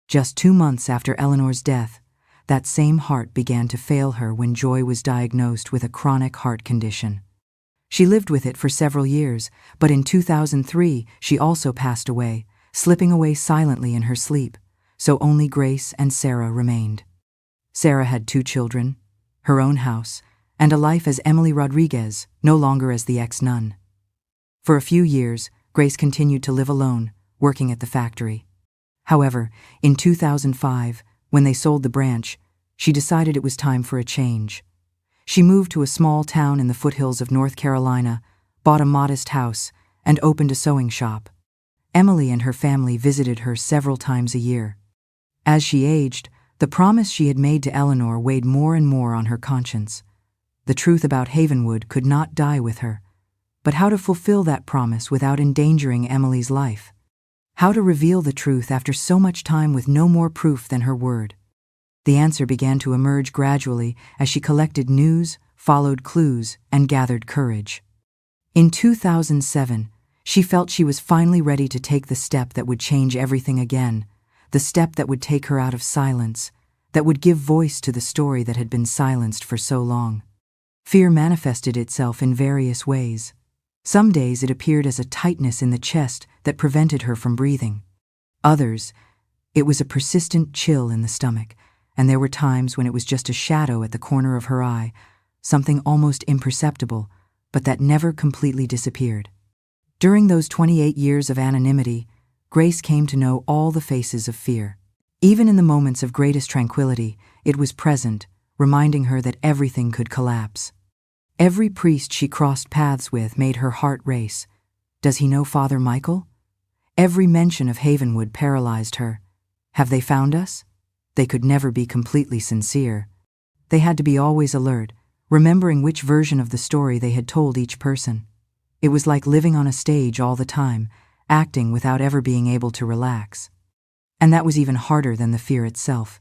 Just 2 months after Eleanor's death, that same heart began to fail her when Joy was diagnosed with a chronic heart condition. She lived with it for several years, but in 2003 she also passed away, slipping away silently in her sleep, so only Grace and Sarah remained. Sarah had 2 children, her own house, and a life as Emily Rodriguez, no longer as the ex-nun. For a few years, Grace continued to live alone, working at the factory. However, in 2005, when they sold the branch, she decided it was time for a change. She moved to a small town in the foothills of North Carolina, bought a modest house, and opened a sewing shop. Emily and her family visited her several times a year. As she aged, the promise she had made to Eleanor weighed more and more on her conscience. The truth about Havenwood could not die with her. But how to fulfill that promise without endangering Emily's life? How to reveal the truth after so much time with no more proof than her word? The answer began to emerge gradually as she collected news, followed clues, and gathered courage. In 2007, she felt she was finally ready to take the step that would change everything again, the step that would take her out of silence, that would give voice to the story that had been silenced for so long. Fear manifested itself in various ways. Some days it appeared as a tightness in the chest that prevented her from breathing. Others, it was a persistent chill in the stomach, and there were times when it was just a shadow at the corner of her eye, something almost imperceptible, but that never completely disappeared. During those 28 years of anonymity, Grace came to know all the faces of fear. Even in the moments of greatest tranquility, it was present, reminding her that everything could collapse. Every priest she crossed paths with made her heart race. Does he know Father Michael? Every mention of Havenwood paralyzed her. Have they found us? They could never be completely sincere. They had to be always alert, remembering which version of the story they had told each person. It was like living on a stage all the time, acting without ever being able to relax. And that was even harder than the fear itself.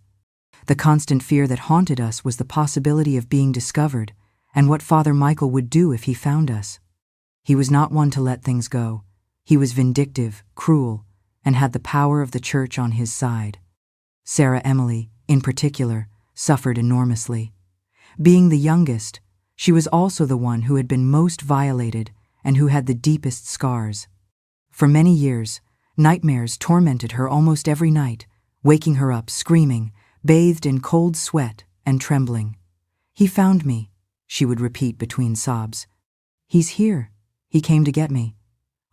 The constant fear that haunted us was the possibility of being discovered, and what Father Michael would do if he found us. He was not one to let things go. He was vindictive, cruel, and had the power of the church on his side. Sarah Emily, in particular, suffered enormously. Being the youngest, she was also the one who had been most violated and who had the deepest scars. For many years, nightmares tormented her almost every night, waking her up screaming, bathed in cold sweat and trembling. "He found me," she would repeat between sobs. "He's here. He came to get me."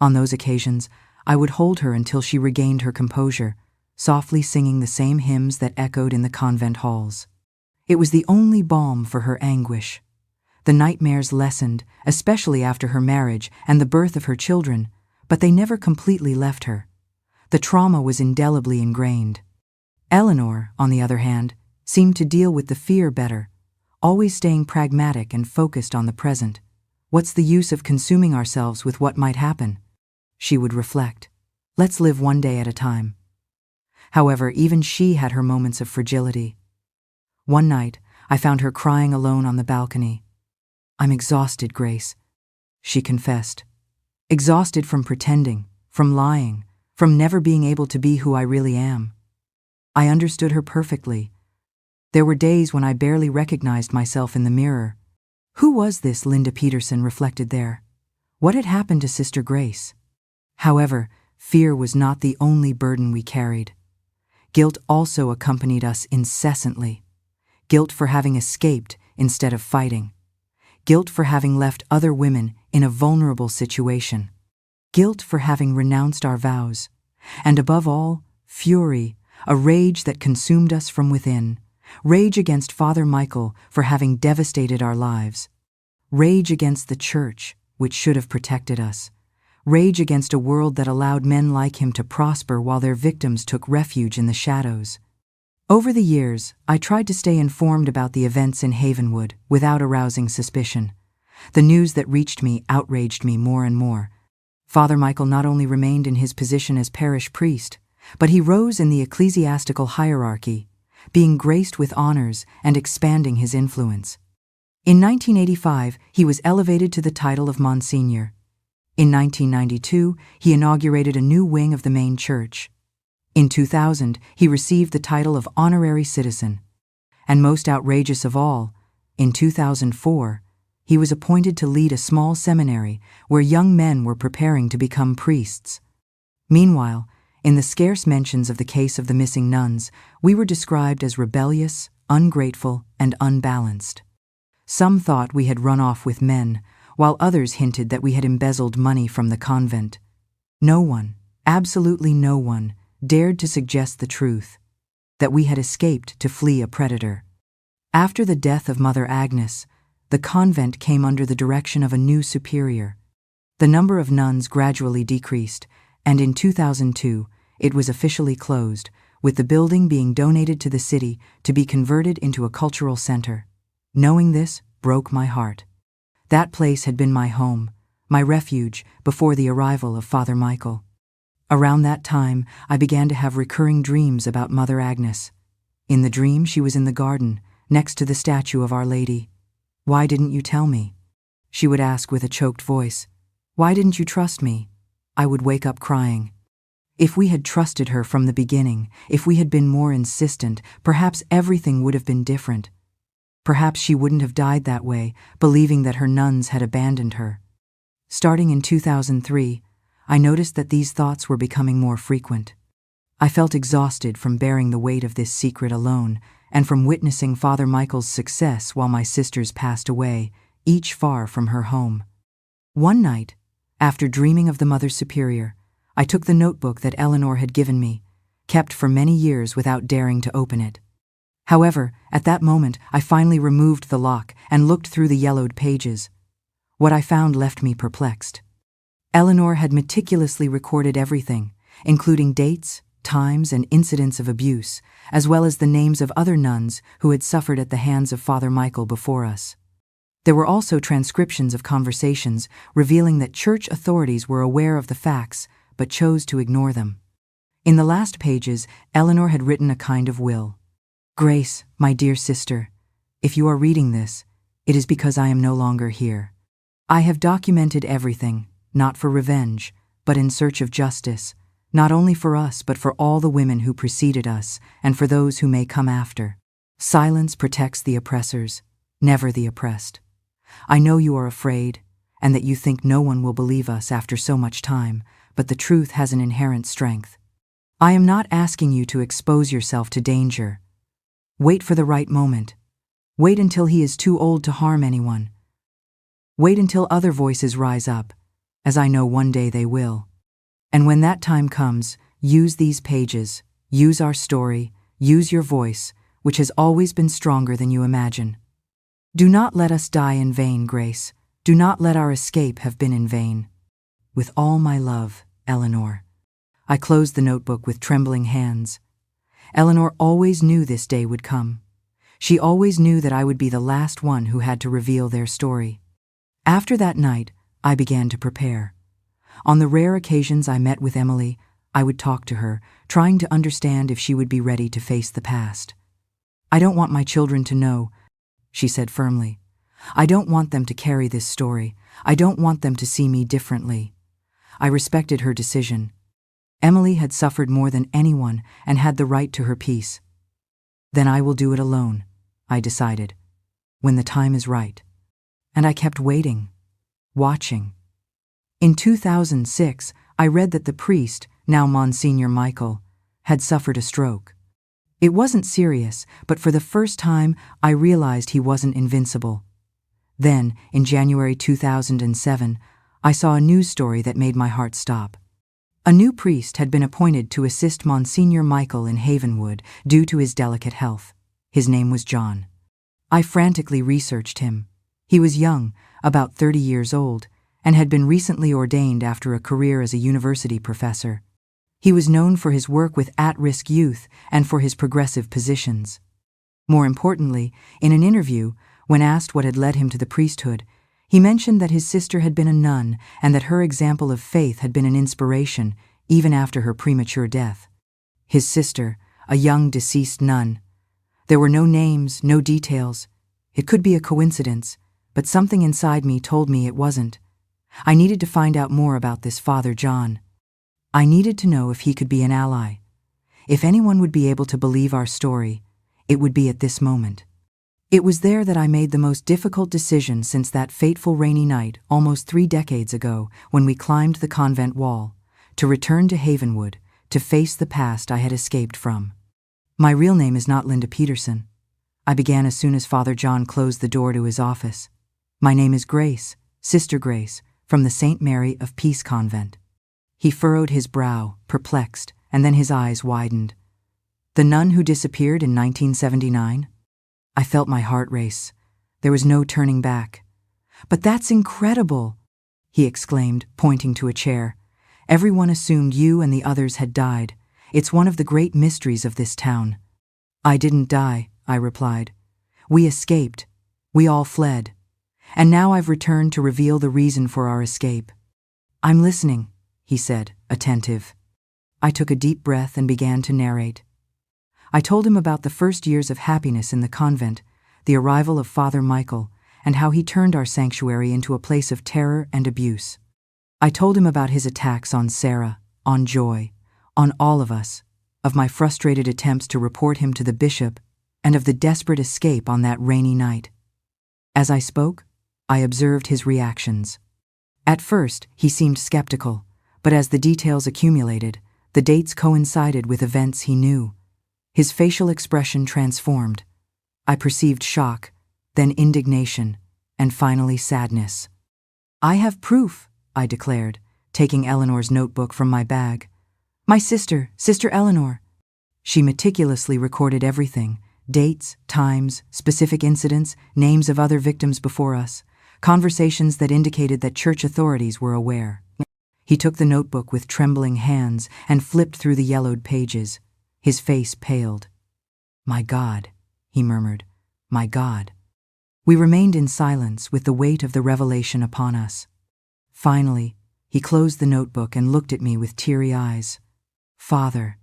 On those occasions, I would hold her until she regained her composure, softly singing the same hymns that echoed in the convent halls. It was the only balm for her anguish. The nightmares lessened, especially after her marriage and the birth of her children, but they never completely left her. The trauma was indelibly ingrained. Eleanor, on the other hand, seemed to deal with the fear better, always staying pragmatic and focused on the present. "What's the use of consuming ourselves with what might happen?" she would reflect. "Let's live one day at a time." However, even she had her moments of fragility. One night, I found her crying alone on the balcony. "I'm exhausted, Grace," she confessed. "Exhausted from pretending, from lying, from never being able to be who I really am." I understood her perfectly. There were days when I barely recognized myself in the mirror. Who was this Linda Peterson reflected there? What had happened to Sister Grace? However, fear was not the only burden we carried. Guilt also accompanied us incessantly. Guilt for having escaped instead of fighting. Guilt for having left other women in a vulnerable situation. Guilt for having renounced our vows. And above all, fury, a rage that consumed us from within. Rage against Father Michael for having devastated our lives. Rage against the church, which should have protected us. Rage against a world that allowed men like him to prosper while their victims took refuge in the shadows. Over the years, I tried to stay informed about the events in Havenwood without arousing suspicion. The news that reached me outraged me more and more. Father Michael not only remained in his position as parish priest, but he rose in the ecclesiastical hierarchy, being graced with honors and expanding his influence. In 1985, he was elevated to the title of Monsignor. In 1992, he inaugurated a new wing of the main church. In 2000, he received the title of Honorary Citizen. And most outrageous of all, in 2004, he was appointed to lead a small seminary where young men were preparing to become priests. Meanwhile, in the scarce mentions of the case of the missing nuns, we were described as rebellious, ungrateful, and unbalanced. Some thought we had run off with men, while others hinted that we had embezzled money from the convent. No one, absolutely no one, dared to suggest the truth, that we had escaped to flee a predator. After the death of Mother Agnes, the convent came under the direction of a new superior. The number of nuns gradually decreased, and in 2002, it was officially closed, with the building being donated to the city to be converted into a cultural center. Knowing this broke my heart. That place had been my home, my refuge before the arrival of Father Michael. Around that time, I began to have recurring dreams about Mother Agnes. In the dream, she was in the garden, next to the statue of Our Lady. "Why didn't you tell me?" she would ask with a choked voice. "Why didn't you trust me?" I would wake up crying. If we had trusted her from the beginning, if we had been more insistent, perhaps everything would have been different. Perhaps she wouldn't have died that way, believing that her nuns had abandoned her. Starting in 2003, I noticed that these thoughts were becoming more frequent. I felt exhausted from bearing the weight of this secret alone, and from witnessing Father Michael's success while my sisters passed away, each far from her home. One night, after dreaming of the Mother Superior, I took the notebook that Eleanor had given me, kept for many years without daring to open it. However, at that moment, I finally removed the lock and looked through the yellowed pages. What I found left me perplexed. Eleanor had meticulously recorded everything, including dates, times, and incidents of abuse, as well as the names of other nuns who had suffered at the hands of Father Michael before us. There were also transcriptions of conversations revealing that church authorities were aware of the facts but chose to ignore them. In the last pages, Eleanor had written a kind of will. "Grace, my dear sister, if you are reading this, it is because I am no longer here. I have documented everything, not for revenge, but in search of justice, not only for us but for all the women who preceded us and for those who may come after. Silence protects the oppressors, never the oppressed. I know you are afraid, and that you think no one will believe us after so much time, but the truth has an inherent strength. I am not asking you to expose yourself to danger. Wait for the right moment. Wait until he is too old to harm anyone. Wait until other voices rise up, as I know one day they will. And when that time comes, use these pages, use our story, use your voice, which has always been stronger than you imagine. Do not let us die in vain, Grace. Do not let our escape have been in vain. With all my love, Eleanor. I closed the notebook with trembling hands. Eleanor always knew this day would come. She always knew that I would be the last one who had to reveal their story. After that night, I began to prepare. On the rare occasions I met with Emily, I would talk to her, trying to understand if she would be ready to face the past. I don't want my children to know, she said firmly. I don't want them to carry this story. I don't want them to see me differently. I respected her decision. Emily had suffered more than anyone and had the right to her peace. Then I will do it alone, I decided, when the time is right. And I kept waiting, watching. In 2006, I read that the priest, now Monsignor Michael, had suffered a stroke. It wasn't serious, but for the first time, I realized he wasn't invincible. Then, in January 2007, I saw a news story that made my heart stop. A new priest had been appointed to assist Monsignor Michael in Havenwood due to his delicate health. His name was John. I frantically researched him. He was young, about 30 years old, and had been recently ordained after a career as a university professor. He was known for his work with at-risk youth and for his progressive positions. More importantly, in an interview, when asked what had led him to the priesthood, he mentioned that his sister had been a nun and that her example of faith had been an inspiration, even after her premature death. His sister, a young deceased nun. There were no names, no details. It could be a coincidence, but something inside me told me it wasn't. I needed to find out more about this Father John. I needed to know if he could be an ally. If anyone would be able to believe our story, it would be at this moment. It was there that I made the most difficult decision since that fateful rainy night almost 3 decades ago when we climbed the convent wall, to return to Havenwood, to face the past I had escaped from. My real name is not Linda Peterson. I began as soon as Father John closed the door to his office. My name is Grace, Sister Grace, from the St. Mary of Peace Convent. He furrowed his brow, perplexed, and then his eyes widened. The nun who disappeared in 1979? I felt my heart race. There was no turning back. But that's incredible, he exclaimed, pointing to a chair. Everyone assumed you and the others had died. It's one of the great mysteries of this town. I didn't die, I replied. We escaped. We all fled. And now I've returned to reveal the reason for our escape. I'm listening, he said, attentive. I took a deep breath and began to narrate. I told him about the first years of happiness in the convent, the arrival of Father Michael, and how he turned our sanctuary into a place of terror and abuse. I told him about his attacks on Sarah, on Joy, on all of us, of my frustrated attempts to report him to the bishop, and of the desperate escape on that rainy night. As I spoke, I observed his reactions. At first, he seemed skeptical, but as the details accumulated, the dates coincided with events he knew. His facial expression transformed. I perceived shock, then indignation, and finally sadness. I have proof, I declared, taking Eleanor's notebook from my bag. My sister, Sister Eleanor. She meticulously recorded everything, dates, times, specific incidents, names of other victims before us, conversations that indicated that church authorities were aware. He took the notebook with trembling hands and flipped through the yellowed pages. His face paled. My God, he murmured, my God. We remained in silence with the weight of the revelation upon us. Finally, he closed the notebook and looked at me with teary eyes. Father,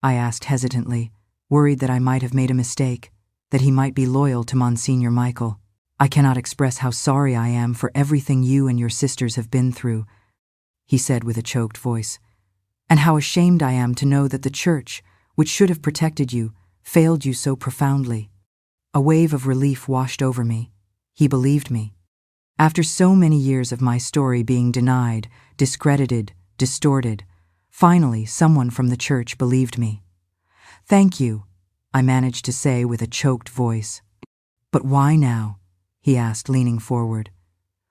I asked hesitantly, worried that I might have made a mistake, that he might be loyal to Monsignor Michael. I cannot express how sorry I am for everything you and your sisters have been through, he said with a choked voice. And how ashamed I am to know that the Church, which should have protected you, failed you so profoundly." A wave of relief washed over me. He believed me. After so many years of my story being denied, discredited, distorted, finally someone from the Church believed me. "Thank you," I managed to say with a choked voice. "But why now?" he asked, leaning forward.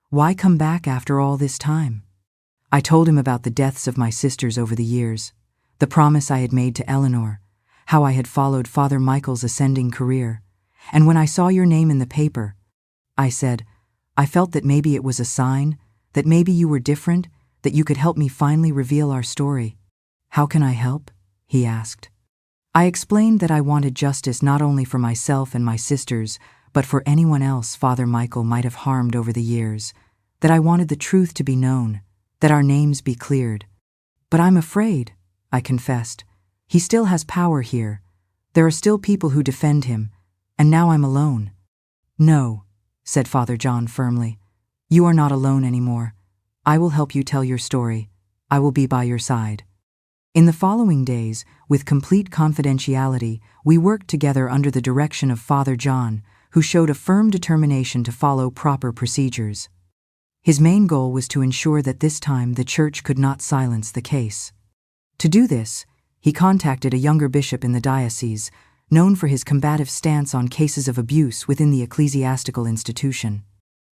"Why come back after all this time?" I told him about the deaths of my sisters over the years, the promise I had made to Eleanor, how I had followed Father Michael's ascending career, and when I saw your name in the paper, I said, I felt that maybe it was a sign, that maybe you were different, that you could help me finally reveal our story. "How can I help?" he asked. I explained that I wanted justice not only for myself and my sisters, but for anyone else Father Michael might have harmed over the years, that I wanted the truth to be known, that our names be cleared. "But I'm afraid," I confessed. "He still has power here. There are still people who defend him, and now I'm alone." "No," said Father John firmly. "You are not alone anymore. I will help you tell your story. I will be by your side." In the following days, with complete confidentiality, we worked together under the direction of Father John, who showed a firm determination to follow proper procedures. His main goal was to ensure that this time the Church could not silence the case. To do this, he contacted a younger bishop in the diocese, known for his combative stance on cases of abuse within the ecclesiastical institution.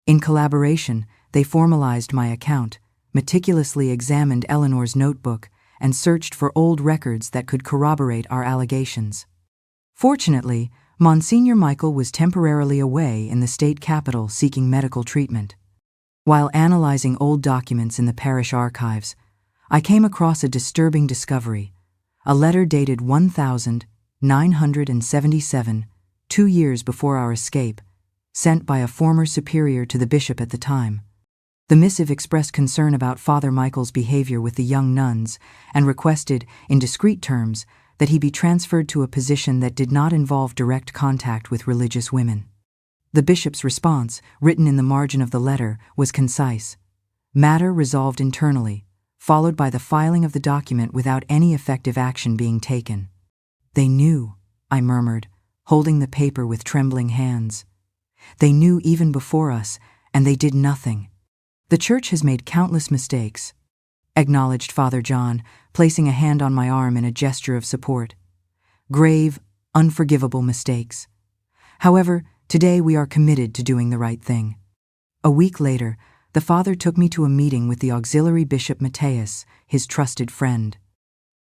In collaboration, they formalized my account, meticulously examined Eleanor's notebook, and searched for old records that could corroborate our allegations. Fortunately, Monsignor Michael was temporarily away in the state capital seeking medical treatment. While analyzing old documents in the parish archives, I came across a disturbing discovery, a letter dated 1977, 2 years before our escape, sent by a former superior to the bishop at the time. The missive expressed concern about Father Michael's behavior with the young nuns and requested, in discreet terms, that he be transferred to a position that did not involve direct contact with religious women. The bishop's response, written in the margin of the letter, was concise. "Matter resolved internally," followed by the filing of the document without any effective action being taken. "They knew," I murmured, holding the paper with trembling hands. "They knew even before us, and they did nothing. The Church has made countless mistakes," acknowledged Father John, placing a hand on my arm in a gesture of support. "Grave, unforgivable mistakes. However, today we are committed to doing the right thing." A week later, the Father took me to a meeting with the auxiliary Bishop Matthias, his trusted friend.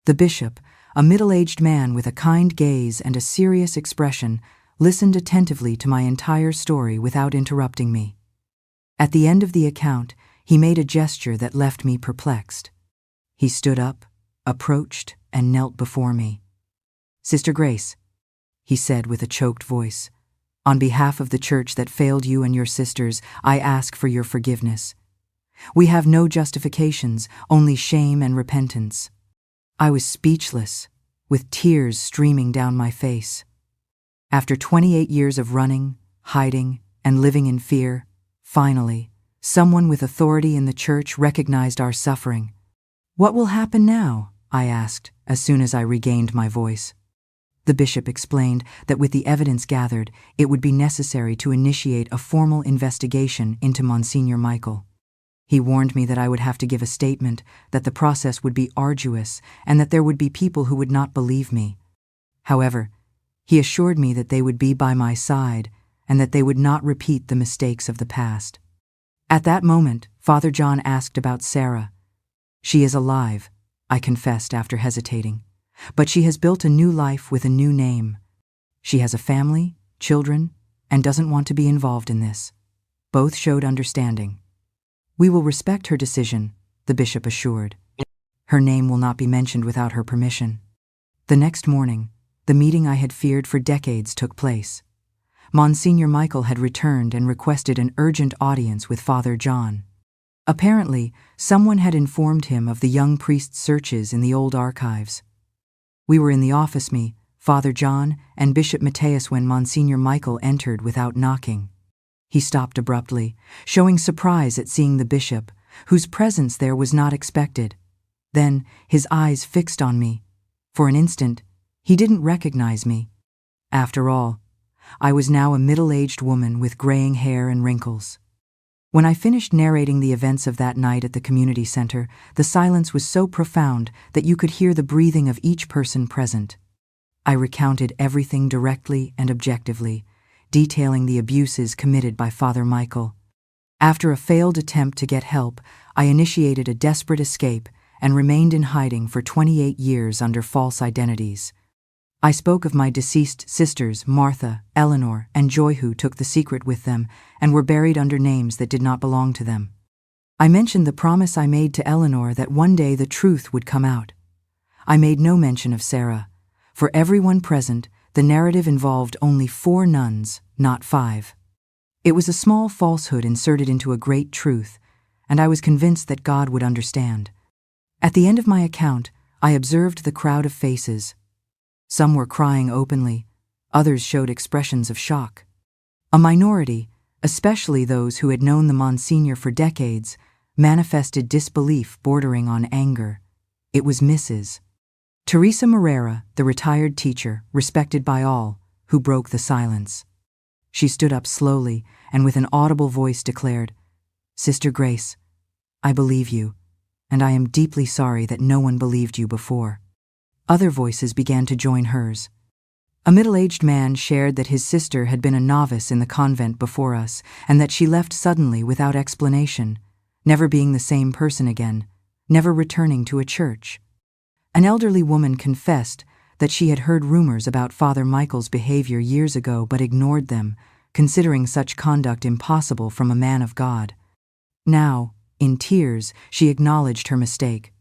The bishop, a middle-aged man with a kind gaze and a serious expression, listened attentively to my entire story without interrupting me. At the end of the account, he made a gesture that left me perplexed. He stood up, approached, and knelt before me. "Sister Grace," he said with a choked voice, "on behalf of the Church that failed you and your sisters, I ask for your forgiveness. We have no justifications, only shame and repentance." I was speechless, with tears streaming down my face. After 28 years of running, hiding, and living in fear, finally, someone with authority in the Church recognized our suffering. "What will happen now?" I asked, as soon as I regained my voice. The bishop explained that with the evidence gathered, it would be necessary to initiate a formal investigation into Monsignor Michael. He warned me that I would have to give a statement, that the process would be arduous, and that there would be people who would not believe me. However, he assured me that they would be by my side, and that they would not repeat the mistakes of the past. At that moment, Father John asked about Sarah. "She is alive," I confessed after hesitating, "but she has built a new life with a new name. She has a family, children, and doesn't want to be involved in this." Both showed understanding. "We will respect her decision," the bishop assured. "Her name will not be mentioned without her permission." The next morning, the meeting I had feared for decades took place. Monsignor Michael had returned and requested an urgent audience with Father John. Apparently, someone had informed him of the young priest's searches in the old archives. We were in the office, me, Father John, and Bishop Matthias, when Monsignor Michael entered without knocking. He stopped abruptly, showing surprise at seeing the bishop, whose presence there was not expected. Then, his eyes fixed on me. For an instant, he didn't recognize me. After all, I was now a middle-aged woman with graying hair and wrinkles. When I finished narrating the events of that night at the community center, the silence was so profound that you could hear the breathing of each person present. I recounted everything directly and objectively, detailing the abuses committed by Father Michael. After a failed attempt to get help, I initiated a desperate escape and remained in hiding for 28 years under false identities. I spoke of my deceased sisters, Martha, Eleanor, and Joy, who took the secret with them and were buried under names that did not belong to them. I mentioned the promise I made to Eleanor that one day the truth would come out. I made no mention of Sarah. For everyone present, the narrative involved only 4 nuns, not 5. It was a small falsehood inserted into a great truth, and I was convinced that God would understand. At the end of my account, I observed the crowd of faces. Some were crying openly, others showed expressions of shock. A minority, especially those who had known the Monsignor for decades, manifested disbelief bordering on anger. It was Mrs. Teresa Morera, the retired teacher, respected by all, who broke the silence. She stood up slowly and with an audible voice declared, "Sister Grace, I believe you, and I am deeply sorry that no one believed you before." Other voices began to join hers. A middle-aged man shared that his sister had been a novice in the convent before us and that she left suddenly without explanation, never being the same person again, never returning to a church. An elderly woman confessed that she had heard rumors about Father Michael's behavior years ago but ignored them, considering such conduct impossible from a man of God. Now, in tears, she acknowledged her mistake.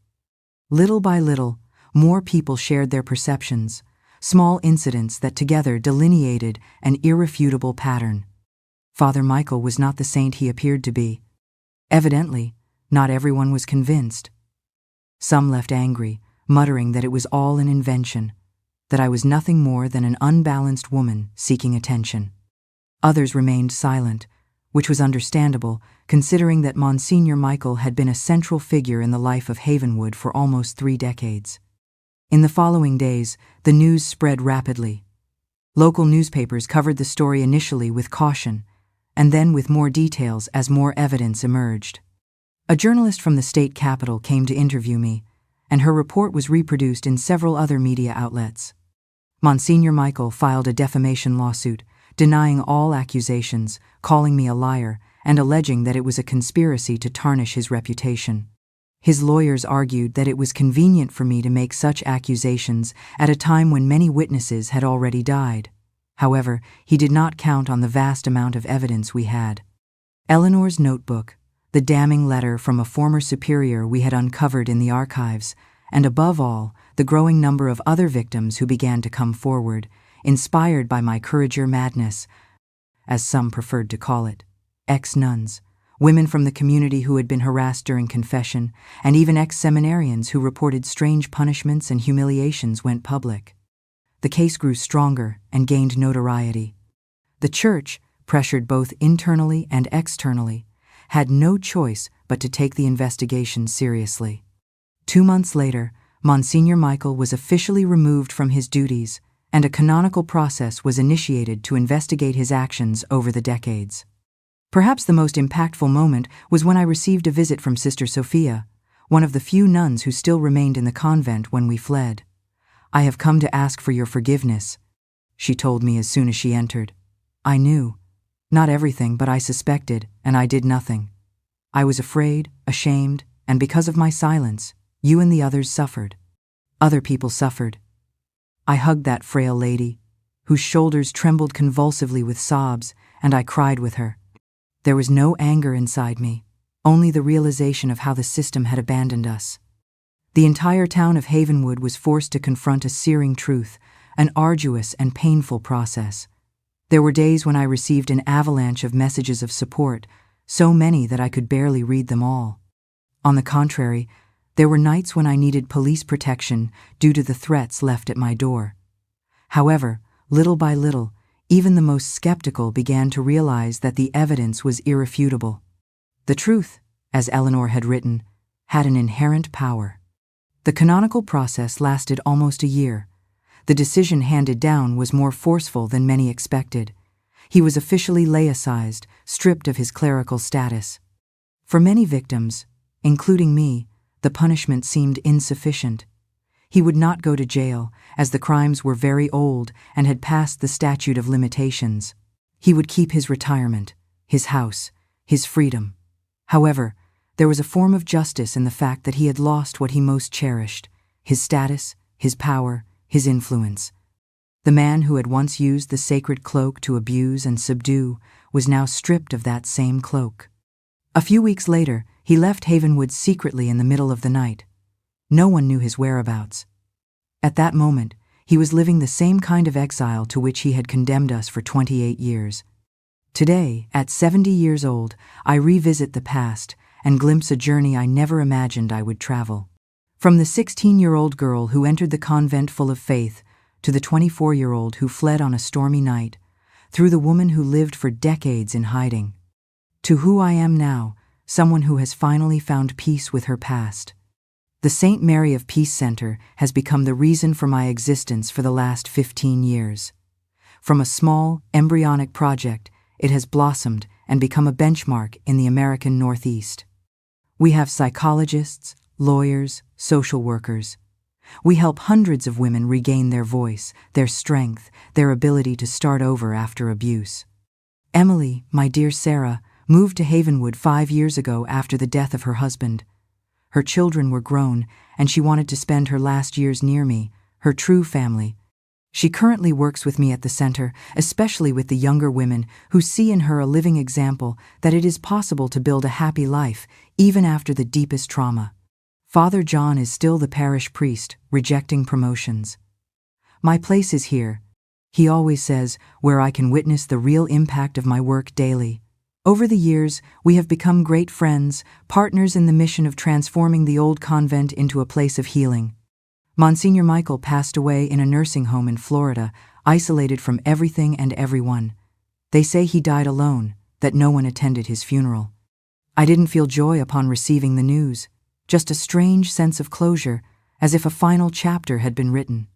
Little by little, more people shared their perceptions, small incidents that together delineated an irrefutable pattern. Father Michael was not the saint he appeared to be. Evidently, not everyone was convinced. Some left angry, muttering that it was all an invention, that I was nothing more than an unbalanced woman seeking attention. Others remained silent, which was understandable, considering that Monsignor Michael had been a central figure in the life of Havenwood for almost 3 decades. In the following days, the news spread rapidly. Local newspapers covered the story initially with caution, and then with more details as more evidence emerged. A journalist from the state capitol came to interview me, and her report was reproduced in several other media outlets. Monsignor Michael filed a defamation lawsuit, denying all accusations, calling me a liar, and alleging that it was a conspiracy to tarnish his reputation. His lawyers argued that it was convenient for me to make such accusations at a time when many witnesses had already died. However, he did not count on the vast amount of evidence we had. Eleanor's notebook, the damning letter from a former superior we had uncovered in the archives, and above all, the growing number of other victims who began to come forward, inspired by my courageous madness, as some preferred to call it. Ex-nuns, women from the community who had been harassed during confession, and even ex-seminarians who reported strange punishments and humiliations went public. The case grew stronger and gained notoriety. The church, pressured both internally and externally, had no choice but to take the investigation seriously. 2 months later, Monsignor Michael was officially removed from his duties, and a canonical process was initiated to investigate his actions over the decades. Perhaps the most impactful moment was when I received a visit from Sister Sophia, one of the few nuns who still remained in the convent when we fled. "I have come to ask for your forgiveness," she told me as soon as she entered. I knew. Not everything, but I suspected, and I did nothing. I was afraid, ashamed, and because of my silence, you and the others suffered. Other people suffered. I hugged that frail lady, whose shoulders trembled convulsively with sobs, and I cried with her. There was no anger inside me, only the realization of how the system had abandoned us. The entire town of Havenwood was forced to confront a searing truth, an arduous and painful process. There were days when I received an avalanche of messages of support, so many that I could barely read them all. On the contrary, there were nights when I needed police protection due to the threats left at my door. However, little by little, even the most skeptical began to realize that the evidence was irrefutable. The truth, as Eleanor had written, had an inherent power. The canonical process lasted almost a year. The decision handed down was more forceful than many expected. He was officially laicized, stripped of his clerical status. For many victims, including me, the punishment seemed insufficient. He would not go to jail, as the crimes were very old and had passed the statute of limitations. He would keep his retirement, his house, his freedom. However, there was a form of justice in the fact that he had lost what he most cherished: his status, his power, his influence. The man who had once used the sacred cloak to abuse and subdue was now stripped of that same cloak. A few weeks later, he left Havenwood secretly in the middle of the night. No one knew his whereabouts. At that moment, he was living the same kind of exile to which he had condemned us for 28 years. Today, at 70 years old, I revisit the past and glimpse a journey I never imagined I would travel. From the 16-year-old girl who entered the convent full of faith to the 24-year-old who fled on a stormy night, through the woman who lived for decades in hiding, to who I am now, someone who has finally found peace with her past. The St. Mary of Peace Center has become the reason for my existence for the last 15 years. From a small, embryonic project, it has blossomed and become a benchmark in the American Northeast. We have psychologists, lawyers, social workers. We help hundreds of women regain their voice, their strength, their ability to start over after abuse. Emily, my dear Sarah, moved to Havenwood 5 years ago after the death of her husband. Her children were grown, and she wanted to spend her last years near me, her true family. She currently works with me at the center, especially with the younger women who see in her a living example that it is possible to build a happy life even after the deepest trauma. Father John is still the parish priest, rejecting promotions. My place is here, he always says, where I can witness the real impact of my work daily. Over the years, we have become great friends, partners in the mission of transforming the old convent into a place of healing. Monsignor Michael passed away in a nursing home in Florida, isolated from everything and everyone. They say he died alone, that no one attended his funeral. I didn't feel joy upon receiving the news, just a strange sense of closure, as if a final chapter had been written.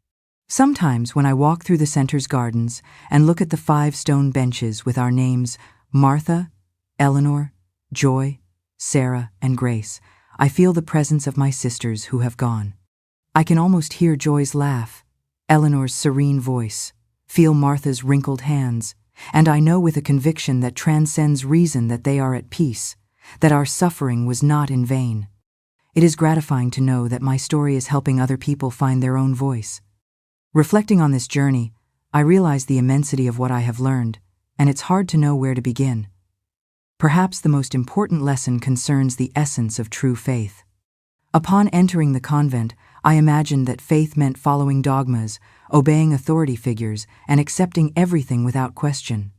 Sometimes when I walk through the center's gardens and look at the 5 stone benches with our names, Martha, Eleanor, Joy, Sarah, and Grace, I feel the presence of my sisters who have gone. I can almost hear Joy's laugh, Eleanor's serene voice, feel Martha's wrinkled hands, and I know with a conviction that transcends reason that they are at peace, that our suffering was not in vain. It is gratifying to know that my story is helping other people find their own voice. Reflecting on this journey, I realize the immensity of what I have learned, and it's hard to know where to begin. Perhaps the most important lesson concerns the essence of true faith. Upon entering the convent, I imagined that faith meant following dogmas, obeying authority figures, and accepting everything without question.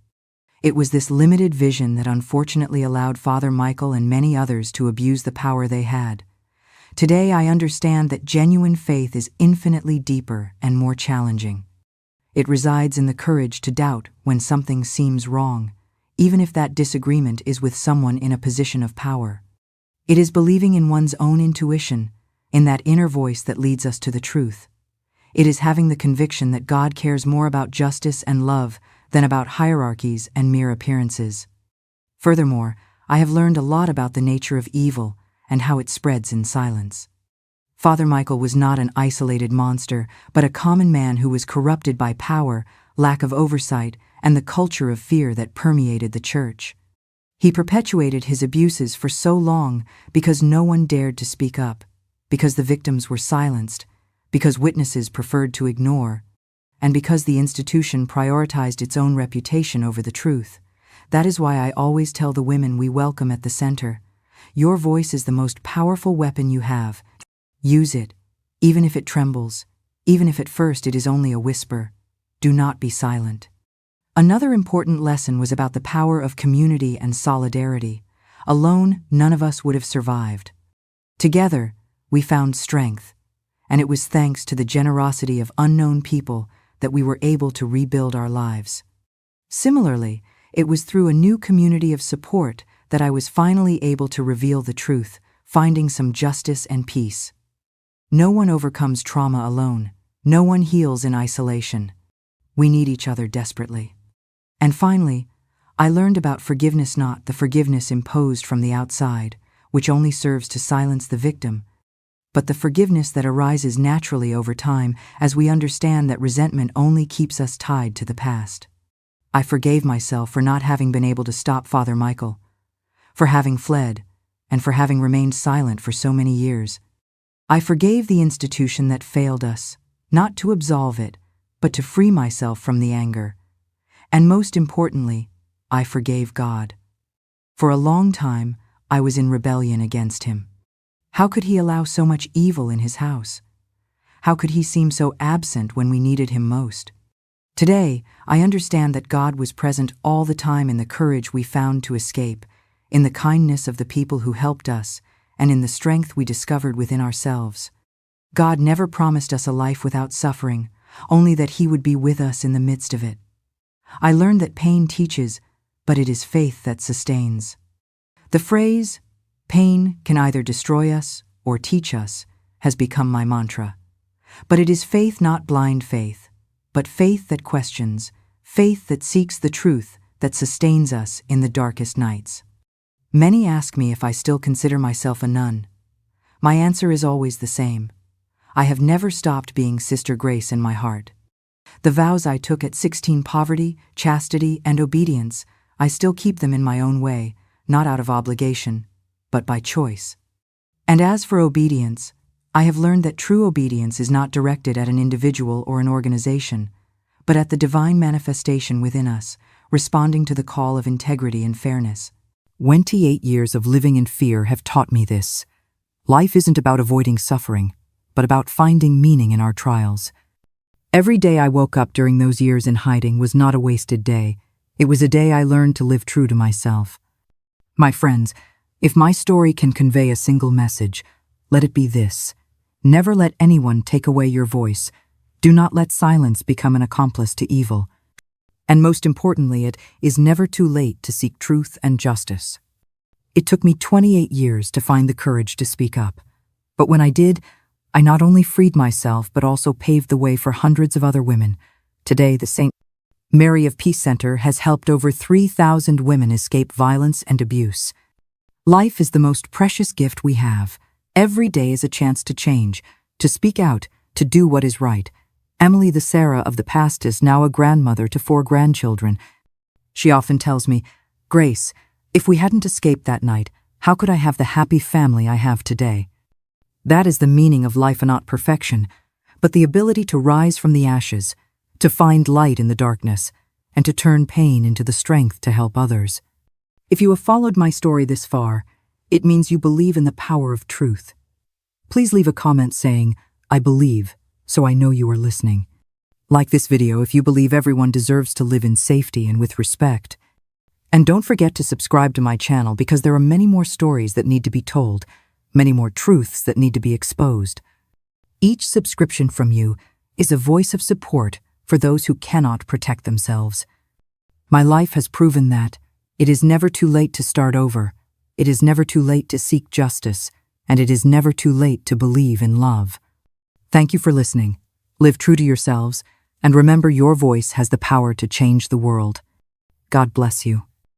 It was this limited vision that unfortunately allowed Father Michael and many others to abuse the power they had. Today I understand that genuine faith is infinitely deeper and more challenging. It resides in the courage to doubt when something seems wrong, even if that disagreement is with someone in a position of power. It is believing in one's own intuition, in that inner voice that leads us to the truth. It is having the conviction that God cares more about justice and love than about hierarchies and mere appearances. Furthermore, I have learned a lot about the nature of evil and how it spreads in silence. Father Michael was not an isolated monster, but a common man who was corrupted by power, lack of oversight, and the culture of fear that permeated the church. He perpetuated his abuses for so long because no one dared to speak up, because the victims were silenced, because witnesses preferred to ignore, and because the institution prioritized its own reputation over the truth. That is why I always tell the women we welcome at the center, your voice is the most powerful weapon you have. Use it, even if it trembles, even if at first it is only a whisper. Do not be silent. Another important lesson was about the power of community and solidarity. Alone, none of us would have survived. Together, we found strength, and it was thanks to the generosity of unknown people that we were able to rebuild our lives. Similarly, it was through a new community of support that I was finally able to reveal the truth, finding some justice and peace. No one overcomes trauma alone. No one heals in isolation. We need each other desperately. And finally, I learned about forgiveness, not the forgiveness imposed from the outside, which only serves to silence the victim, but the forgiveness that arises naturally over time as we understand that resentment only keeps us tied to the past. I forgave myself for not having been able to stop Father Michael, for having fled, and for having remained silent for so many years. I forgave the institution that failed us, not to absolve it, but to free myself from the anger. And most importantly, I forgave God. For a long time, I was in rebellion against him. How could he allow so much evil in his house? How could he seem so absent when we needed him most? Today, I understand that God was present all the time in the courage we found to escape, in the kindness of the people who helped us, and in the strength we discovered within ourselves. God never promised us a life without suffering, only that he would be with us in the midst of it. I learned that pain teaches, but it is faith that sustains. The phrase, "Pain can either destroy us or teach us," has become my mantra. But it is faith, not blind faith, but faith that questions, faith that seeks the truth, that sustains us in the darkest nights. Many ask me if I still consider myself a nun. My answer is always the same. I have never stopped being Sister Grace in my heart. The vows I took at 16, poverty, chastity, and obedience, I still keep them in my own way, not out of obligation, but by choice. And as for obedience, I have learned that true obedience is not directed at an individual or an organization, but at the divine manifestation within us, responding to the call of integrity and fairness. 28 years of living in fear have taught me this. Life isn't about avoiding suffering, but about finding meaning in our trials. Every day I woke up during those years in hiding was not a wasted day. It was a day I learned to live true to myself. My friends, if my story can convey a single message, let it be this: never let anyone take away your voice. Do not let silence become an accomplice to evil. And most importantly, it is never too late to seek truth and justice. It took me 28 years to find the courage to speak up. But when I did, I not only freed myself, but also paved the way for hundreds of other women. Today, the St. Mary of Peace Center has helped over 3,000 women escape violence and abuse. Life is the most precious gift we have. Every day is a chance to change, to speak out, to do what is right. Emily, the Sarah of the past, is now a grandmother to 4 grandchildren. She often tells me, "Grace, if we hadn't escaped that night, how could I have the happy family I have today?" That is the meaning of life, not perfection, but the ability to rise from the ashes, to find light in the darkness, and to turn pain into the strength to help others. If you have followed my story this far, it means you believe in the power of truth. Please leave a comment saying, "I believe," so I know you are listening. Like this video if you believe everyone deserves to live in safety and with respect. And don't forget to subscribe to my channel because there are many more stories that need to be told, many more truths that need to be exposed. Each subscription from you is a voice of support for those who cannot protect themselves. My life has proven that it is never too late to start over, it is never too late to seek justice, and it is never too late to believe in love. Thank you for listening. Live true to yourselves, and remember your voice has the power to change the world. God bless you.